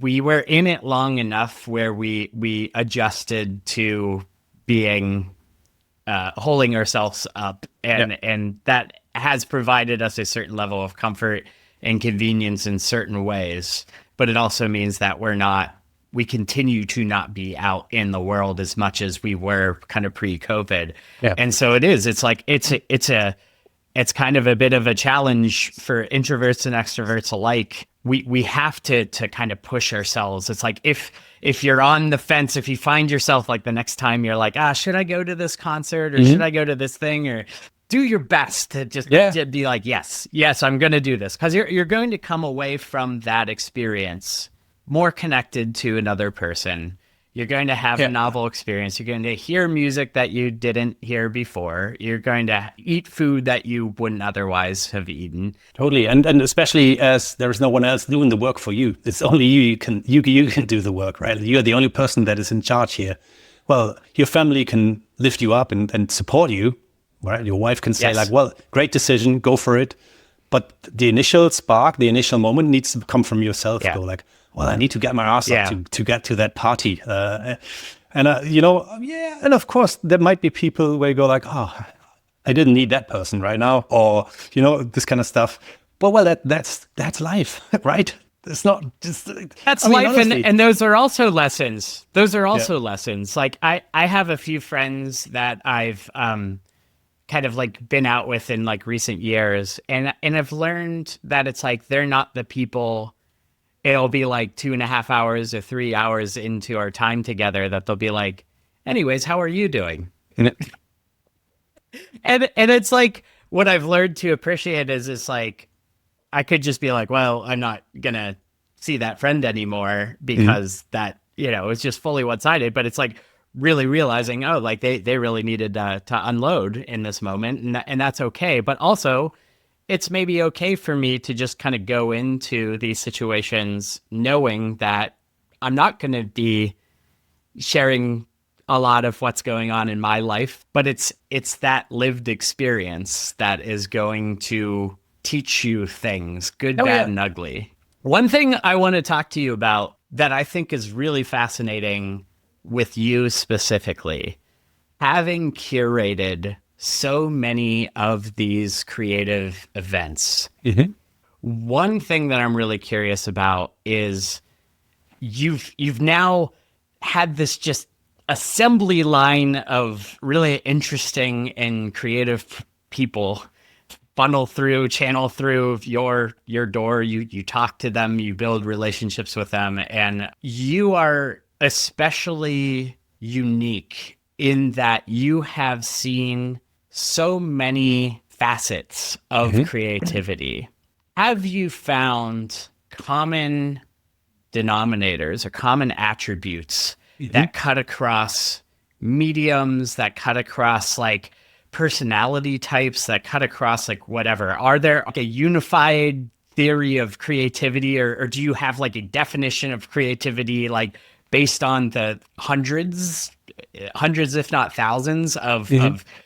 we were in it long enough where we adjusted to being holding ourselves up, and that has provided us a certain level of comfort and convenience in certain ways. But it also means that we continue to not be out in the world as much as we were kind of pre-COVID. Yeah. And so it's like, it's kind of a bit of a challenge for introverts and extroverts alike. We have to kind of push ourselves. It's like, if you're on the fence, if you find yourself like the next time you're like, should I go to this concert or should I go to this thing, or do your best to just to be like, yes, I'm going to do this. Cause you're going to come away from that experience more connected to another person. You're going to have a novel experience. You're going to hear music that you didn't hear before. You're going to eat food that you wouldn't otherwise have eaten. Totally, and especially as there's no one else doing the work for you. It's only you. You can do the work, right? You're the only person that is in charge here. Well, your family can lift you up and support you, right? Your wife can say like, well, great decision, go for it. But the initial spark, the initial moment needs to come from yourself. Go like, well, I need to get my ass up to get to that party. And of course, there might be people where you go like, oh, I didn't need that person right now. Or, this kind of stuff. But well, that's life, right? It's not just... That's life, honestly, and those are also lessons. Those are also lessons. Like, I have a few friends that I've kind of like been out with in like recent years, and I've learned that it's like they're not the people... It'll be like 2.5 hours or 3 hours into our time together that they'll be like, anyways, how are you doing? And it's like, what I've learned to appreciate is it's like, I could just be like, well, I'm not going to see that friend anymore because that, it's just fully one-sided. But it's like really realizing, oh, like they really needed to unload in this moment. And that's okay. But also, it's maybe okay for me to just kind of go into these situations knowing that I'm not going to be sharing a lot of what's going on in my life, but it's that lived experience that is going to teach you things, good, bad, and ugly. One thing I want to talk to you about that I think is really fascinating with you specifically, having curated so many of these creative events. One thing that I'm really curious about is you've now had this just assembly line of really interesting and creative people channel through your door. You talk to them, you build relationships with them, and you are especially unique in that you have seen so many facets of creativity. Have you found common denominators or common attributes that cut across mediums, that cut across like personality types, that cut across like whatever? Are there like a unified theory of creativity, or do you have like a definition of creativity like based on the hundreds if not thousands of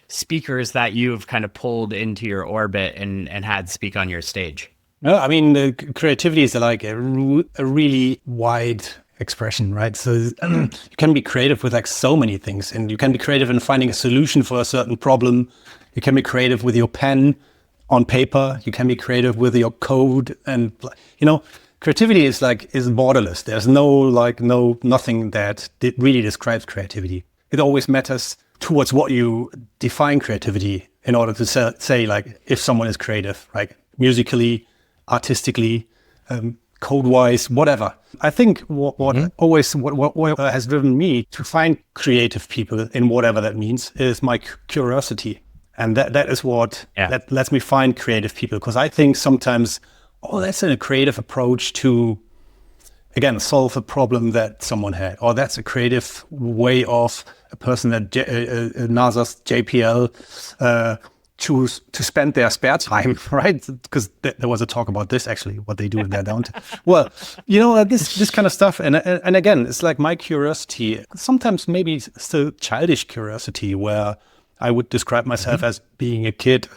speakers that you've kind of pulled into your orbit and had speak on your stage? No, I mean, creativity is like a really wide expression, right? So you can be creative with like so many things, and you can be creative in finding a solution for a certain problem. You can be creative with your pen on paper. You can be creative with your code, and creativity is borderless. There's nothing that really describes creativity. It always matters towards what you define creativity in order to say like if someone is creative, like musically, artistically, code-wise, whatever. I think what has driven me to find creative people in whatever that means is my curiosity, and that is what that lets me find creative people, because I think sometimes that's a creative approach to, again, solve a problem that someone had, or that's a creative way of a person at NASA's JPL choose to spend their spare time, right? Because there was a talk about this, actually, what they do in their downtime. Well, this kind of stuff. And again, it's like my curiosity, sometimes maybe still childish curiosity, where I would describe myself as being a kid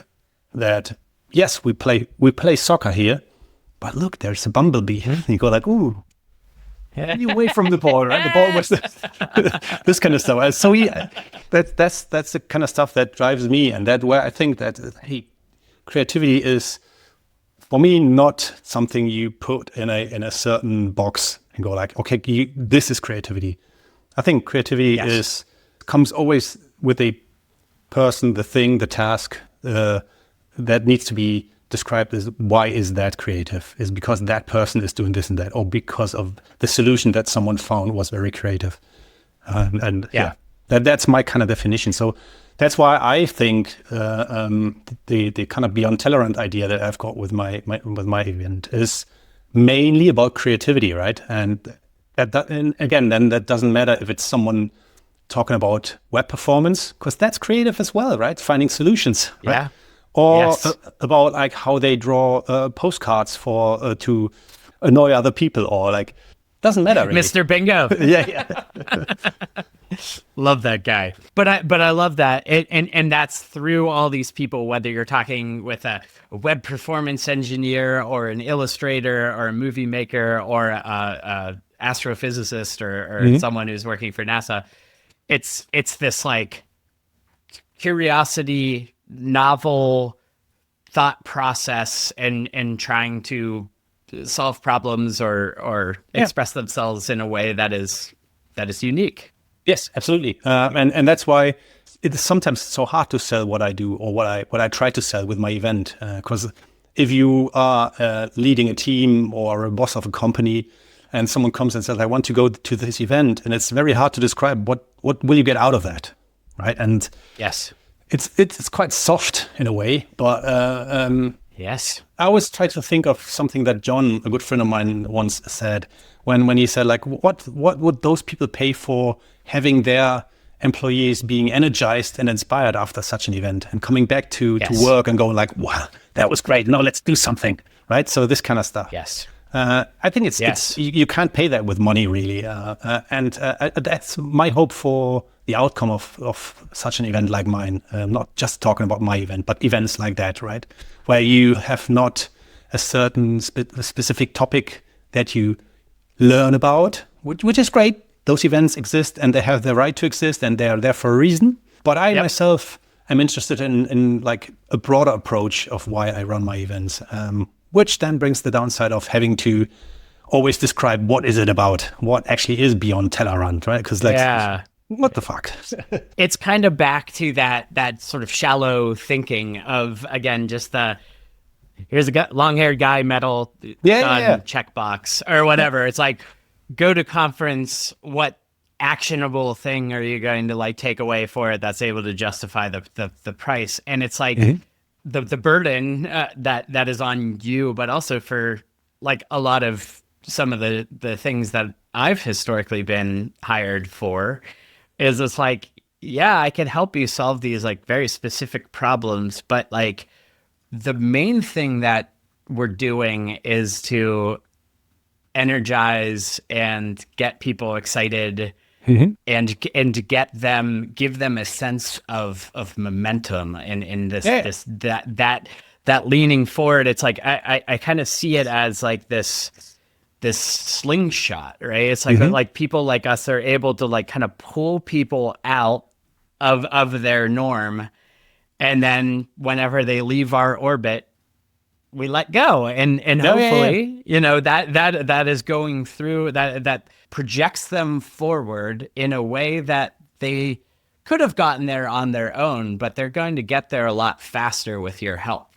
that, yes, we play soccer here, but look, there's a bumblebee. And you go like, ooh, you away from the ball, right? The ball was this kind of stuff. So that's the kind of stuff that drives me, and that where I think that creativity is, for me, not something you put in a certain box and go like, okay, this is creativity. I think creativity comes always with a person, the thing, the task that needs to be described as why is that creative? Is because that person is doing this and that, or because of the solution that someone found was very creative. That's my kind of definition. So that's why I think the kind of Beyond Tellerrand idea that I've got with my event is mainly about creativity, right? And And again, then that doesn't matter if it's someone talking about web performance, because that's creative as well, right? Finding solutions, right? Yeah. Or Yes. about like how they draw postcards for to annoy other people, or like doesn't matter really. Mr. Bingo. Yeah. Love that guy. But I love that. And that's through all these people, whether you're talking with a web performance engineer or an illustrator or a movie maker or a astrophysicist or someone who's working for NASA. It's this like curiosity, novel thought process and trying to solve problems or express themselves in a way that is unique. Yes, absolutely. And that's why it is sometimes so hard to sell what I do or what I try to sell with my event. Because if you are leading a team or a boss of a company, and someone comes and says, "I want to go to this event," and it's very hard to describe what will you get out of that, right? And Yes. it's quite soft in a way, but Yes. I always try to think of something that John, a good friend of mine, once said when he said, like, what would those people pay for having their employees being energized and inspired after such an event and coming back to work and going like, wow, that was great. Now let's do something, right? So this kind of stuff. Yes. I think it's you can't pay that with money really. And that's my hope for the outcome of such an event like mine. Not just talking about my event, but events like that, right? Where you have not a certain specific topic that you learn about, which is great. Those events exist and they have the right to exist and they are there for a reason. But I myself am interested in like a broader approach of why I run my events, which then brings the downside of having to always describe what is it about, what actually is Beyond Tellerrand, right? Because what the fuck? It's kind of back to that sort of shallow thinking of, again, just here's a long-haired guy, metal, checkbox or whatever. It's like, go to conference, what actionable thing are you going to like take away for it that's able to justify the price? And it's like the burden that is on you, but also for like a lot of some of the things that I've historically been hired for is it's like, yeah, I can help you solve these like very specific problems, but like the main thing that we're doing is to energize and get people excited and give them a sense of momentum in that leaning forward. It's like I kind of see it as like this slingshot, right? It's like like people like us are able to like kind of pull people out of their norm, and then whenever they leave our orbit, we let go, and hopefully, you know, that is going through that projects them forward in a way that they could have gotten there on their own, but they're going to get there a lot faster with your help.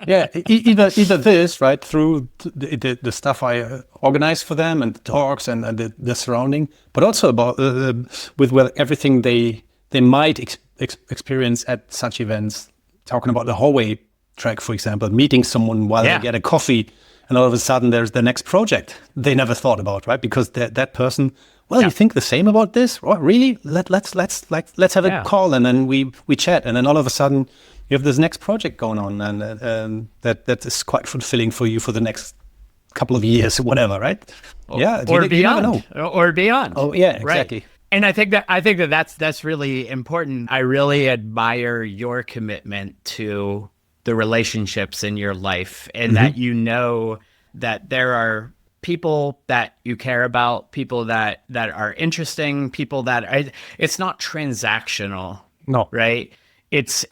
Either this, right, through the stuff I organize for them and the talks and the surrounding, but also about with everything they might experience at such events. Talking about the hallway track, for example, meeting someone while they get a coffee, and all of a sudden there's the next project they never thought about, right? Because that person, you think the same about this? Oh, really? Let's have a call, and then we chat, and then all of a sudden you have this next project going on, and that is quite fulfilling for you for the next couple of years, whatever, right? Or beyond. You never know. Or beyond. Oh yeah, exactly. Right. And I think that's really important. I really admire your commitment to the relationships in your life, and that you know that there are people that you care about, people that are interesting, people that it's not transactional. No. Right? It's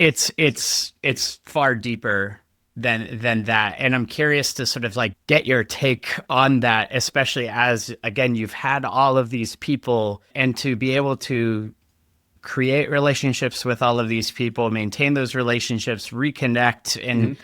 far deeper than that. And I'm curious to sort of like get your take on that, especially as, again, you've had all of these people, and to be able to create relationships with all of these people, maintain those relationships, reconnect,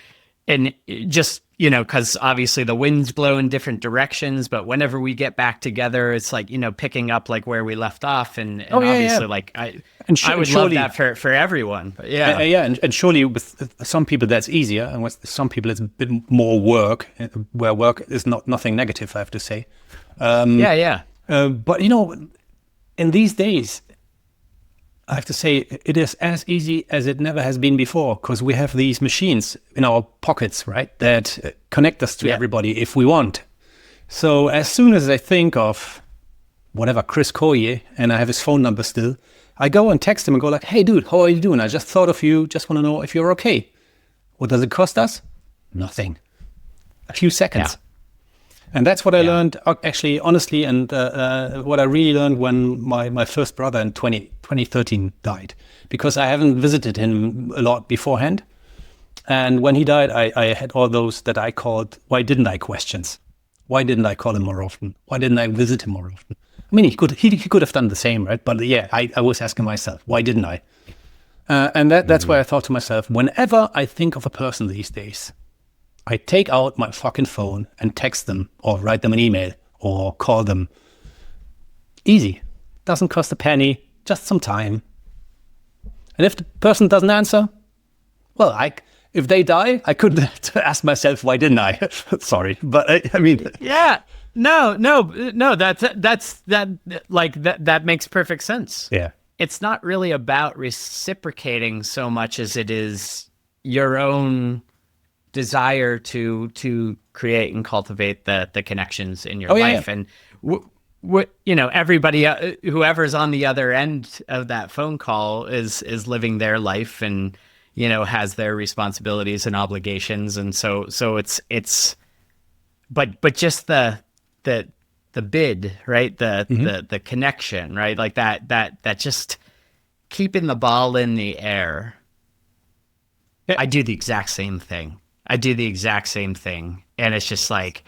and just, because obviously the winds blow in different directions, but whenever we get back together, it's like, picking up like where we left off. And Oh yeah, obviously yeah. like And I would love surely, that for everyone. But yeah. yeah, and surely with some people that's easier, and with some people it's a bit more work, where work is nothing negative, I have to say. Yeah. But in these days, I have to say it is as easy as it never has been before, because we have these machines in our pockets, right, that connect us to everybody if we want. So as soon as I think of whatever, Chris Collier, and I have his phone number still, I go and text him and go like, hey dude, how are you doing? I just thought of you, just want to know if you're okay. What does it cost us? Nothing. A few seconds. Yeah. And that's what I learned, actually, honestly, and what I really learned when my first brother in 2013 died, because I haven't visited him a lot beforehand. And when he died, I had all those that I called, why didn't I questions? Why didn't I call him more often? Why didn't I visit him more often? I mean, he could have done the same, right? But yeah, I was asking myself, why didn't I? And that's why I thought to myself, whenever I think of a person these days, I take out my fucking phone and text them or write them an email or call them. Easy. Doesn't cost a penny, just some time. And if the person doesn't answer, well, if they die, I could ask myself, why didn't I? Sorry, but I mean... Yeah. No, that makes perfect sense. Yeah. It's not really about reciprocating so much as it is your own desire to create and cultivate the connections in your life. Yeah. And everybody, whoever's on the other end of that phone call is living their life and, has their responsibilities and obligations. And so it's, but just the bid, right? The connection, right? Like that just keeping the ball in the air. Yeah. I do the exact same thing. And it's just like,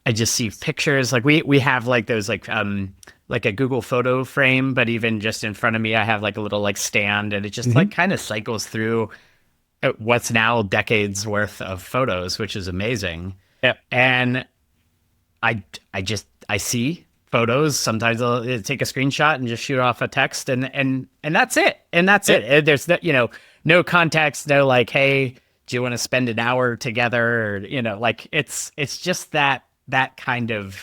I just see pictures. Like we have like those like a Google photo frame, but even just in front of me, I have like a little like stand, and it just like kind of cycles through what's now decades worth of photos, which is amazing. Yeah. And I see photos. Sometimes I'll take a screenshot and just shoot off a text, and that's it. And that's it. There's no context, no like, hey, do you want to spend an hour together? Or, like it's just that kind of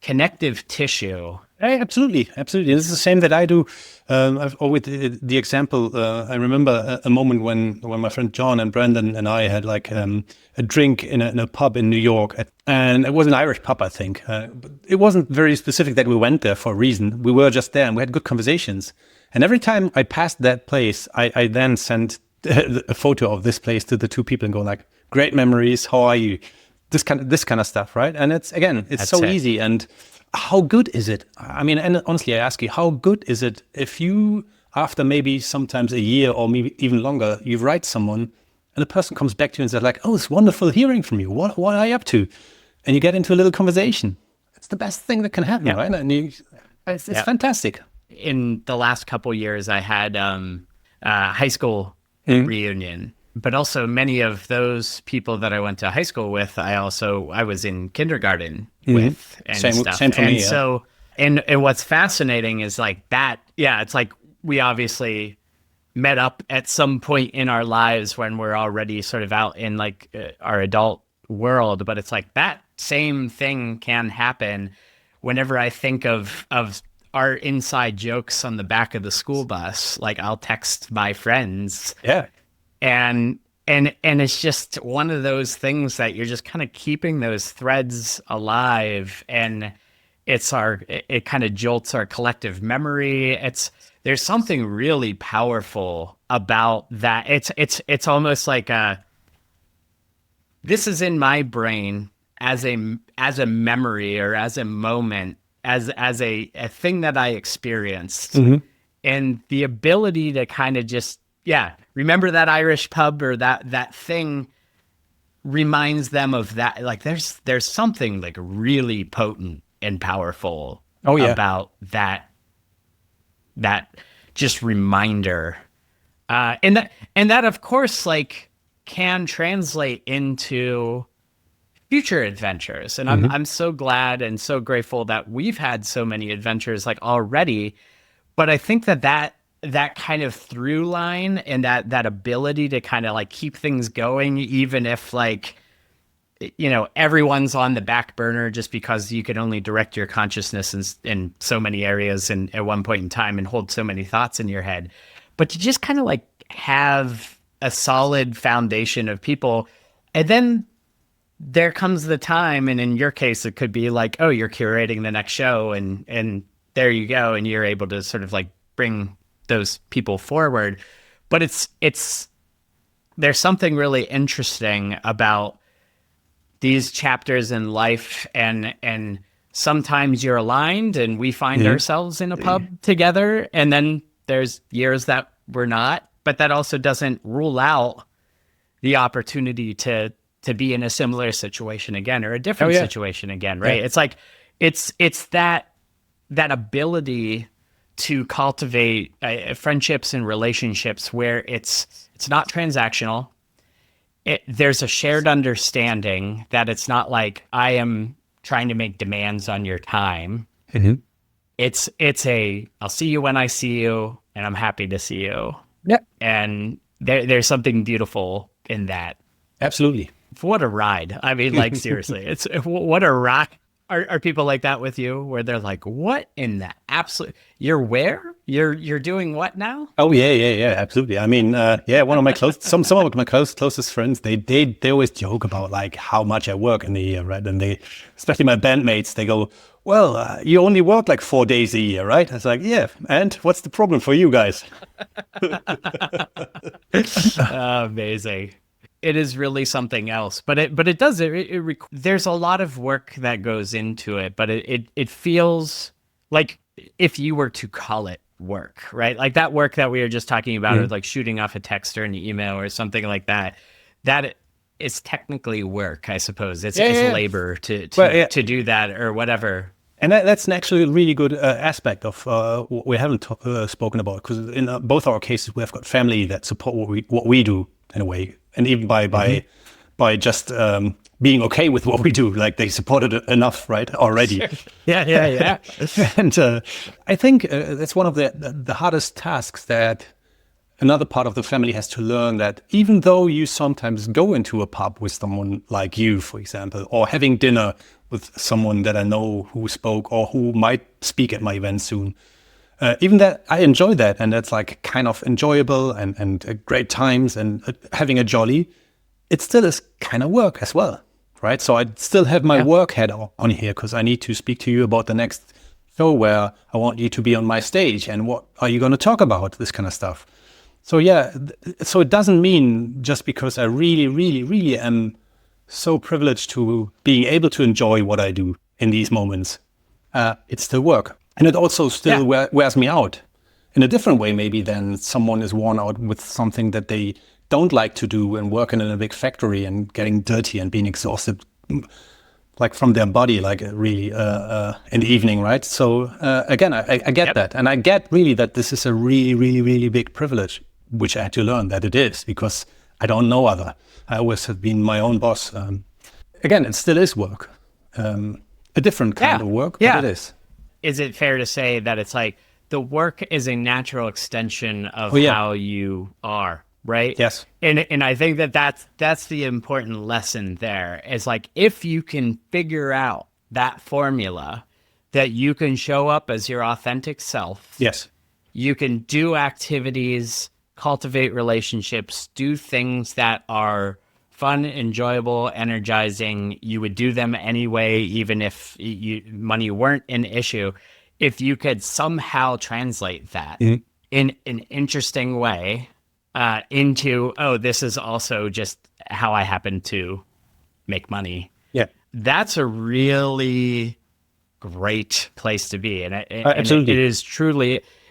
connective tissue. Hey, absolutely. This is the same that I do. I've always the example. I remember a moment when my friend John and Brandon and I had like a drink in a pub in New York, and it was an Irish pub, I think. But it wasn't very specific that we went there for a reason. We were just there, and we had good conversations. And every time I passed that place, I then sent a photo of this place to the two people and go like, great memories, how are you? This kind of stuff, right? And it's That's so it. easy. And how good is it? I mean, and honestly, I ask you, how good is it if you, after maybe sometimes a year or maybe even longer, you write someone and the person comes back to you and says like, oh, it's wonderful hearing from you. What are you up to? And you get into a little conversation. It's the best thing that can happen, right? And it's fantastic. In the last couple years, I had high school reunion, but also many of those people that I went to high school with, I was in kindergarten with and stuff. Same for and me. Yeah. So, and what's fascinating is like that. Yeah, it's like we obviously met up at some point in our lives when we're already sort of out in like our adult world, but it's like that same thing can happen whenever I think of our inside jokes on the back of the school bus. Like I'll text my friends. Yeah. And it's just one of those things that you're just kind of keeping those threads alive, and it kind of jolts our collective memory. There's something really powerful about that. It's almost like this is in my brain as a memory or as a moment, as a thing that I experienced, and the ability to kind of just remember that Irish pub or that thing reminds them of that. Like there's something like really potent and powerful about that just reminder. And that of course like can translate into future adventures. And I'm so glad and so grateful that we've had so many adventures like already. But I think that kind of through line and that ability to kind of like keep things going, even if like, everyone's on the back burner just because you can only direct your consciousness in so many areas and at one point in time and hold so many thoughts in your head. But to just kind of like have a solid foundation of people. And then there comes the time, and in your case, it could be like, oh, you're curating the next show and there you go. And you're able to sort of like bring those people forward. But there's something really interesting about these chapters in life, and sometimes you're aligned and we find ourselves in a pub together, and then there's years that we're not, but that also doesn't rule out the opportunity to be in a similar situation again, or a different situation again, right? Yeah. It's like it's that ability to cultivate friendships and relationships where it's not transactional. There's a shared understanding that it's not like I am trying to make demands on your time. Mm-hmm. It's I'll see you when I see you, and I'm happy to see you. Yeah. And there's something beautiful in that. Absolutely. What a ride. I mean, like, seriously, what a rock. Are people like that with you, where they're like, what in the absolute, you're where? You're doing what now? Oh, yeah, absolutely. I mean, one of my some of my closest friends, they always joke about like how much I work in the year, right? And they, especially my bandmates, they go, well, you only work like 4 days a year, right? I was like, yeah, and what's the problem for you guys? Amazing. It is really something else, but it does, there's a lot of work that goes into it, but it feels like if you were to call it work, right? Like that work that we were just talking about, or like shooting off a text or an email or something like that, that is technically work, I suppose. It's labor to do that or whatever. And that's actually a really good aspect of what we haven't spoken about, because in both our cases, we have got family that support what we do in a way. And even by just being okay with what we do, like they supported it enough, right, already. Sure. Yeah. And I think that's one of the hardest tasks that another part of the family has to learn, that even though you sometimes go into a pub with someone like you, for example, or having dinner with someone that I know who spoke or who might speak at my event soon, even that, I enjoy that, and that's like kind of enjoyable and great times and having a jolly. It still is kind of work as well, right? So I still have my work hat on here, because I need to speak to you about the next show where I want you to be on my stage, and what are you going to talk about, this kind of stuff. So so it doesn't mean just because I really, really, really am so privileged to being able to enjoy what I do in these moments, it's still work. And it also still wears me out in a different way, maybe, than someone is worn out with something that they don't like to do and working in a big factory and getting dirty and being exhausted, like from their body, like really in the evening, right? So again, I get that. And I get really that this is a really, really, really big privilege, which I had to learn that it is, because I don't know other. I always have been my own boss. Again, it still is work, a different kind of work, but it is. Is it fair to say that it's like the work is a natural extension of how you are, right? Yes. And I think that's the important lesson there. Is like, if you can figure out that formula, that you can show up as your authentic self. Yes. You can do activities, cultivate relationships, do things that are fun, enjoyable, energizing. You would do them anyway, even if money weren't an issue. If you could somehow translate that in an interesting way into, this is also just how I happen to make money. Yeah, that's a really great place to be, and absolutely,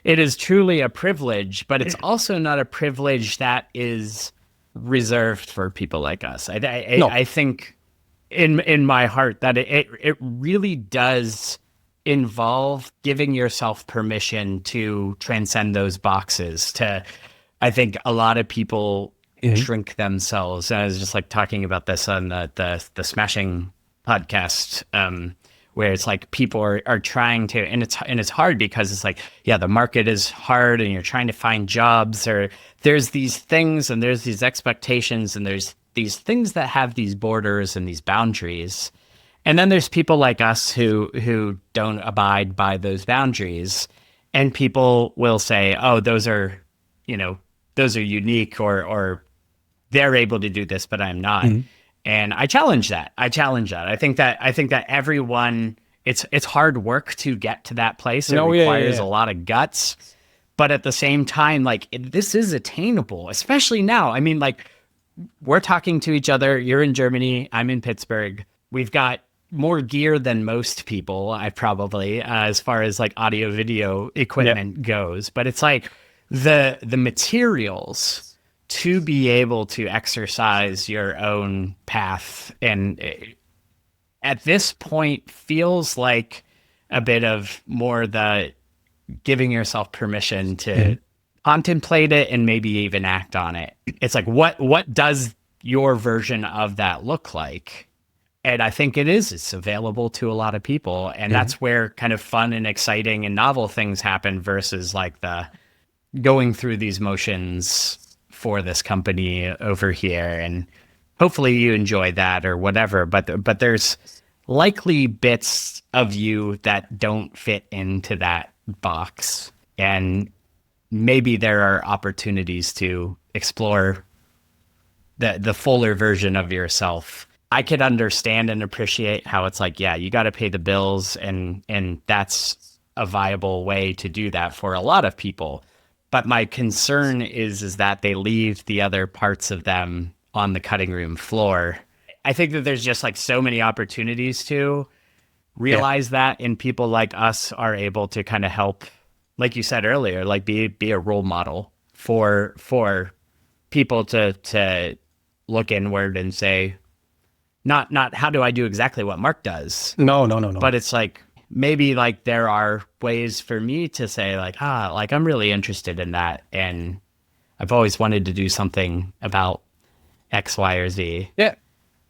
it is truly a privilege. But it's also not a privilege that is reserved for people like us. I think in my heart that it really does involve giving yourself permission to transcend those boxes. I think a lot of people shrink themselves. And I was just like talking about this on the Smashing podcast, where it's like people are trying to, and it's hard because it's like, yeah, the market is hard and you're trying to find jobs, or there's these things and there's these expectations and there's these things that have these borders and these boundaries. And then there's people like us who don't abide by those boundaries. And people will say, oh, those are unique, or they're able to do this, but I'm not. Mm-hmm. And I challenge that. I think that everyone, it's hard work to get to that place. It requires a lot of guts. But at the same time, like, this is attainable, especially now. I mean, like, we're talking to each other. You're in Germany. I'm in Pittsburgh. We've got more gear than most people, I probably, as far as like audio video equipment goes. But it's like the materials to be able to exercise your own path. And at this point feels like a bit of more the giving yourself permission to contemplate it and maybe even act on it. It's like, what does your version of that look like? And I think it's available to a lot of people. And that's where kind of fun and exciting and novel things happen versus like the going through these motions for this company over here. And hopefully you enjoy that or whatever. But there's likely bits of you that don't fit into that box. And maybe there are opportunities to explore the fuller version of yourself. I could understand and appreciate how it's like, yeah, you got to pay the bills, and that's a viable way to do that for a lot of people. But my concern is that they leave the other parts of them on the cutting room floor. I think that there's just like so many opportunities to realize that, and people like us are able to kind of help, like you said earlier, like be a role model for people to look inward and say, not how do I do exactly what Marc does? No. But it's like, maybe like there are ways for me to say like, like I'm really interested in that. And I've always wanted to do something about X, Y, or Z. Yeah.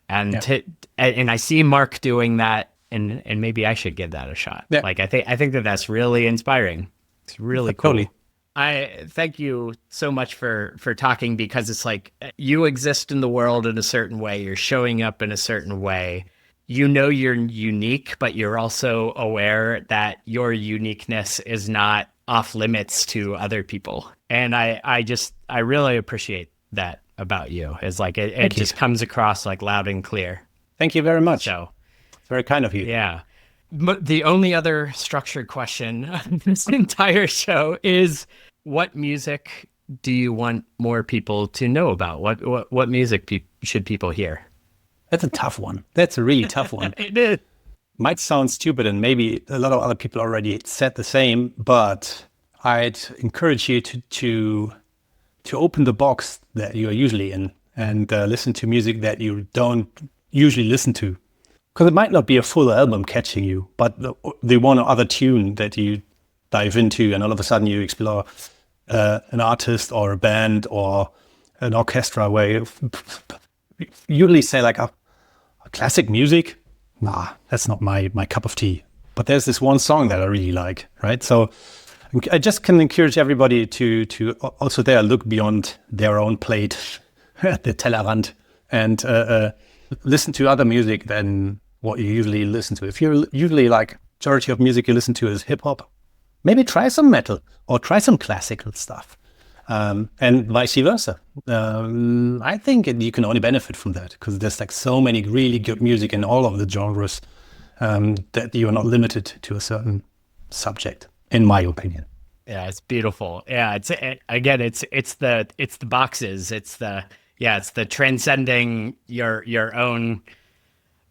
And and I see Marc doing that, and maybe I should give that a shot. Yeah. Like I think that's really inspiring. It's really cool. Totally. I thank you so much for talking, because it's like you exist in the world in a certain way. You're showing up in a certain way. You know you're unique, but you're also aware that your uniqueness is not off limits to other people. And I really appreciate that about you. It's like it just comes across like loud and clear. Thank you very much. So it's very kind of you. Yeah. But the only other structured question on this entire show is, what music do you want more people to know about? What music should people hear? That's a tough one. That's a really tough one. It is. Might sound stupid, and maybe a lot of other people already said the same, but I'd encourage you to open the box that you are usually in and listen to music that you don't usually listen to. Because it might not be a full album catching you, but the one or other tune that you dive into, and all of a sudden you explore an artist or a band or an orchestra where you usually say like, classic music? Nah, that's not my cup of tea. But there's this one song that I really like, right? So I just can encourage everybody to also there look beyond their own plate, the Tellerrand, and listen to other music than what you usually listen to. If you're usually like majority of music you listen to is hip hop, maybe try some metal or try some classical stuff, and vice versa. I think you can only benefit from that, because there's like so many really good music in all of the genres, that you are not limited to a certain subject, in my opinion. Yeah, it's beautiful. Yeah, it's the boxes. It's the transcending your own.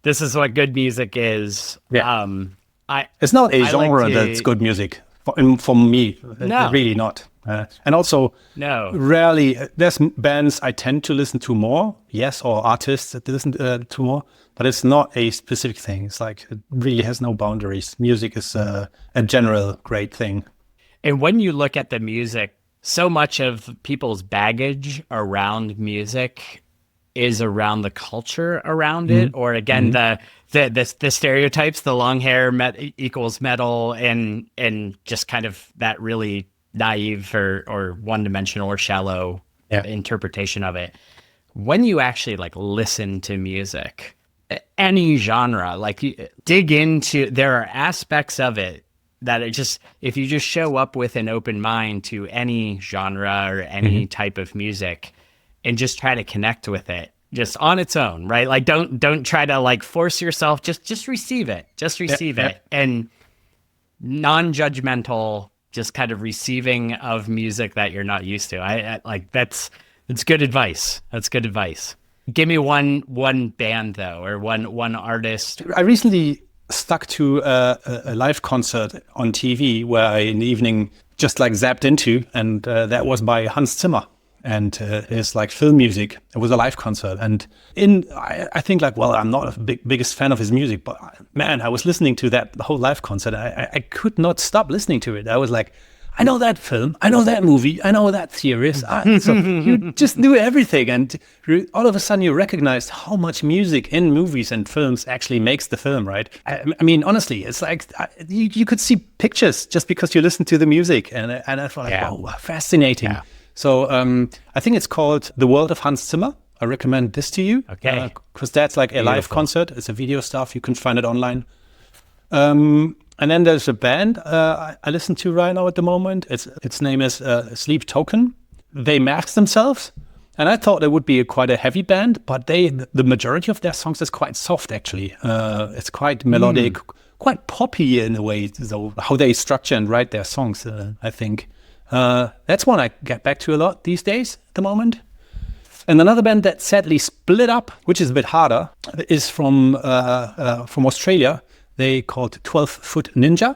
This is what good music is. Yeah. It's not a genre that's good music for me. No. Really not. And also, rarely there's bands I tend to listen to more, yes, or artists that listen to more, but it's not a specific thing. It's like it really has no boundaries. Music is a general great thing. And when you look at the music, so much of people's baggage around music is around the culture around it, or again the stereotypes, the long hair equals metal, and just kind of that really naive or one-dimensional or shallow interpretation of it. When you actually like listen to music, any genre, like you dig into, there are aspects of it that it just, if you just show up with an open mind to any genre or any type of music and just try to connect with it just on its own, right? Like don't try to like force yourself, just receive it, and non-judgmental, just kind of receiving of music that you're not used to. I like that's good advice. That's good advice. Give me one band though, or one artist. I recently stuck to a live concert on TV where I in the evening just like zapped into, and that was by Hans Zimmer and his like film music. It was a live concert, and I think like, well, I'm not a biggest fan of his music, but man, I was listening to that the whole live concert. I could not stop listening to it. I was like, I know that film, I know that movie, I know that series. So you just knew everything, and all of a sudden you recognized how much music in movies and films actually makes the film, right? I mean, honestly, it's like you could see pictures just because you listen to the music, and I thought, like, wow, fascinating. Yeah. So I think it's called The World of Hans Zimmer. I recommend this to you. Okay. Because that's like a live concert. It's a video stuff. You can find it online. And then there's a band I listen to right now at the moment. Its name is Sleep Token. They mask themselves, and I thought it would be quite a heavy band, but the majority of their songs is quite soft actually. It's quite melodic, quite poppy in a way. So how they structure and write their songs, I think that's one I get back to a lot these days at the moment. And another band that sadly split up, which is a bit harder, is from Australia. They called 12 Foot Ninja,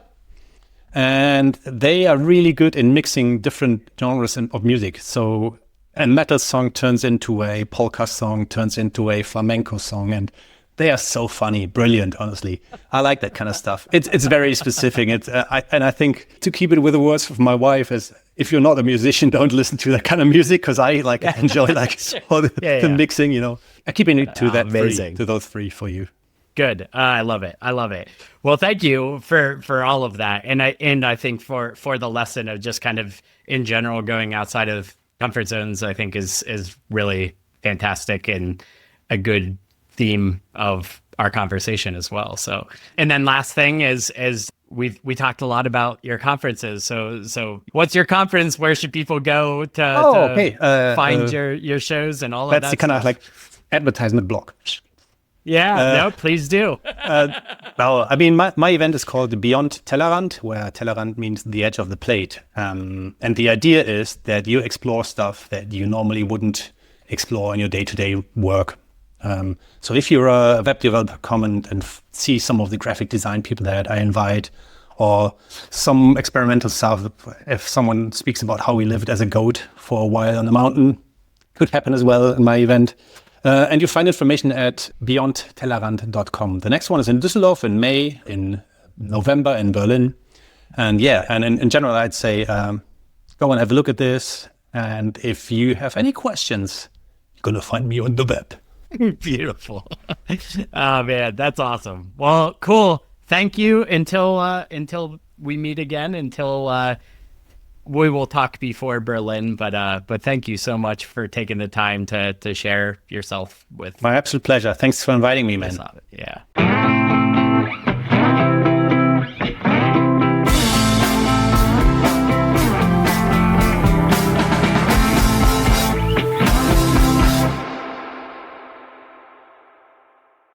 and they are really good in mixing different genres of music. So a metal song turns into a polka song, turns into a flamenco song, and they are so funny, brilliant, honestly. I like that kind of stuff. It's very specific. And I think to keep it with the words of my wife is, if you're not a musician, don't listen to that kind of music, because I like enjoy like all the mixing, you know. I keep it to that to those three for you. Good. I love it. Well, thank you for all of that. And I think for the lesson of just kind of in general going outside of comfort zones, I think is really fantastic and a good theme of our conversation as well. So, and then last thing is we talked a lot about your conferences. So what's your conference? Where should people go to find your shows and all of that? That's the kind of like advertisement block. Yeah, no, please do. Well, I mean, my event is called Beyond Tellerrand, where Tellerrand means the edge of the plate. And the idea is that you explore stuff that you normally wouldn't explore in your day-to-day work. So if you're a web developer, come and see some of the graphic design people that I invite, or some experimental stuff. If someone speaks about how he lived as a goat for a while on the mountain, could happen as well in my event. And you find information at beyondtellerrand.com. The next one is in Düsseldorf in May, in November in Berlin. And in general, I'd say go and have a look at this. And if you have any questions, you're going to find me on the web. Beautiful. Oh, man, that's awesome. Well, cool. Thank you until we meet again, until we will talk before Berlin, but thank you so much for taking the time to share yourself with. My absolute pleasure. Thanks for inviting me, man. Yeah.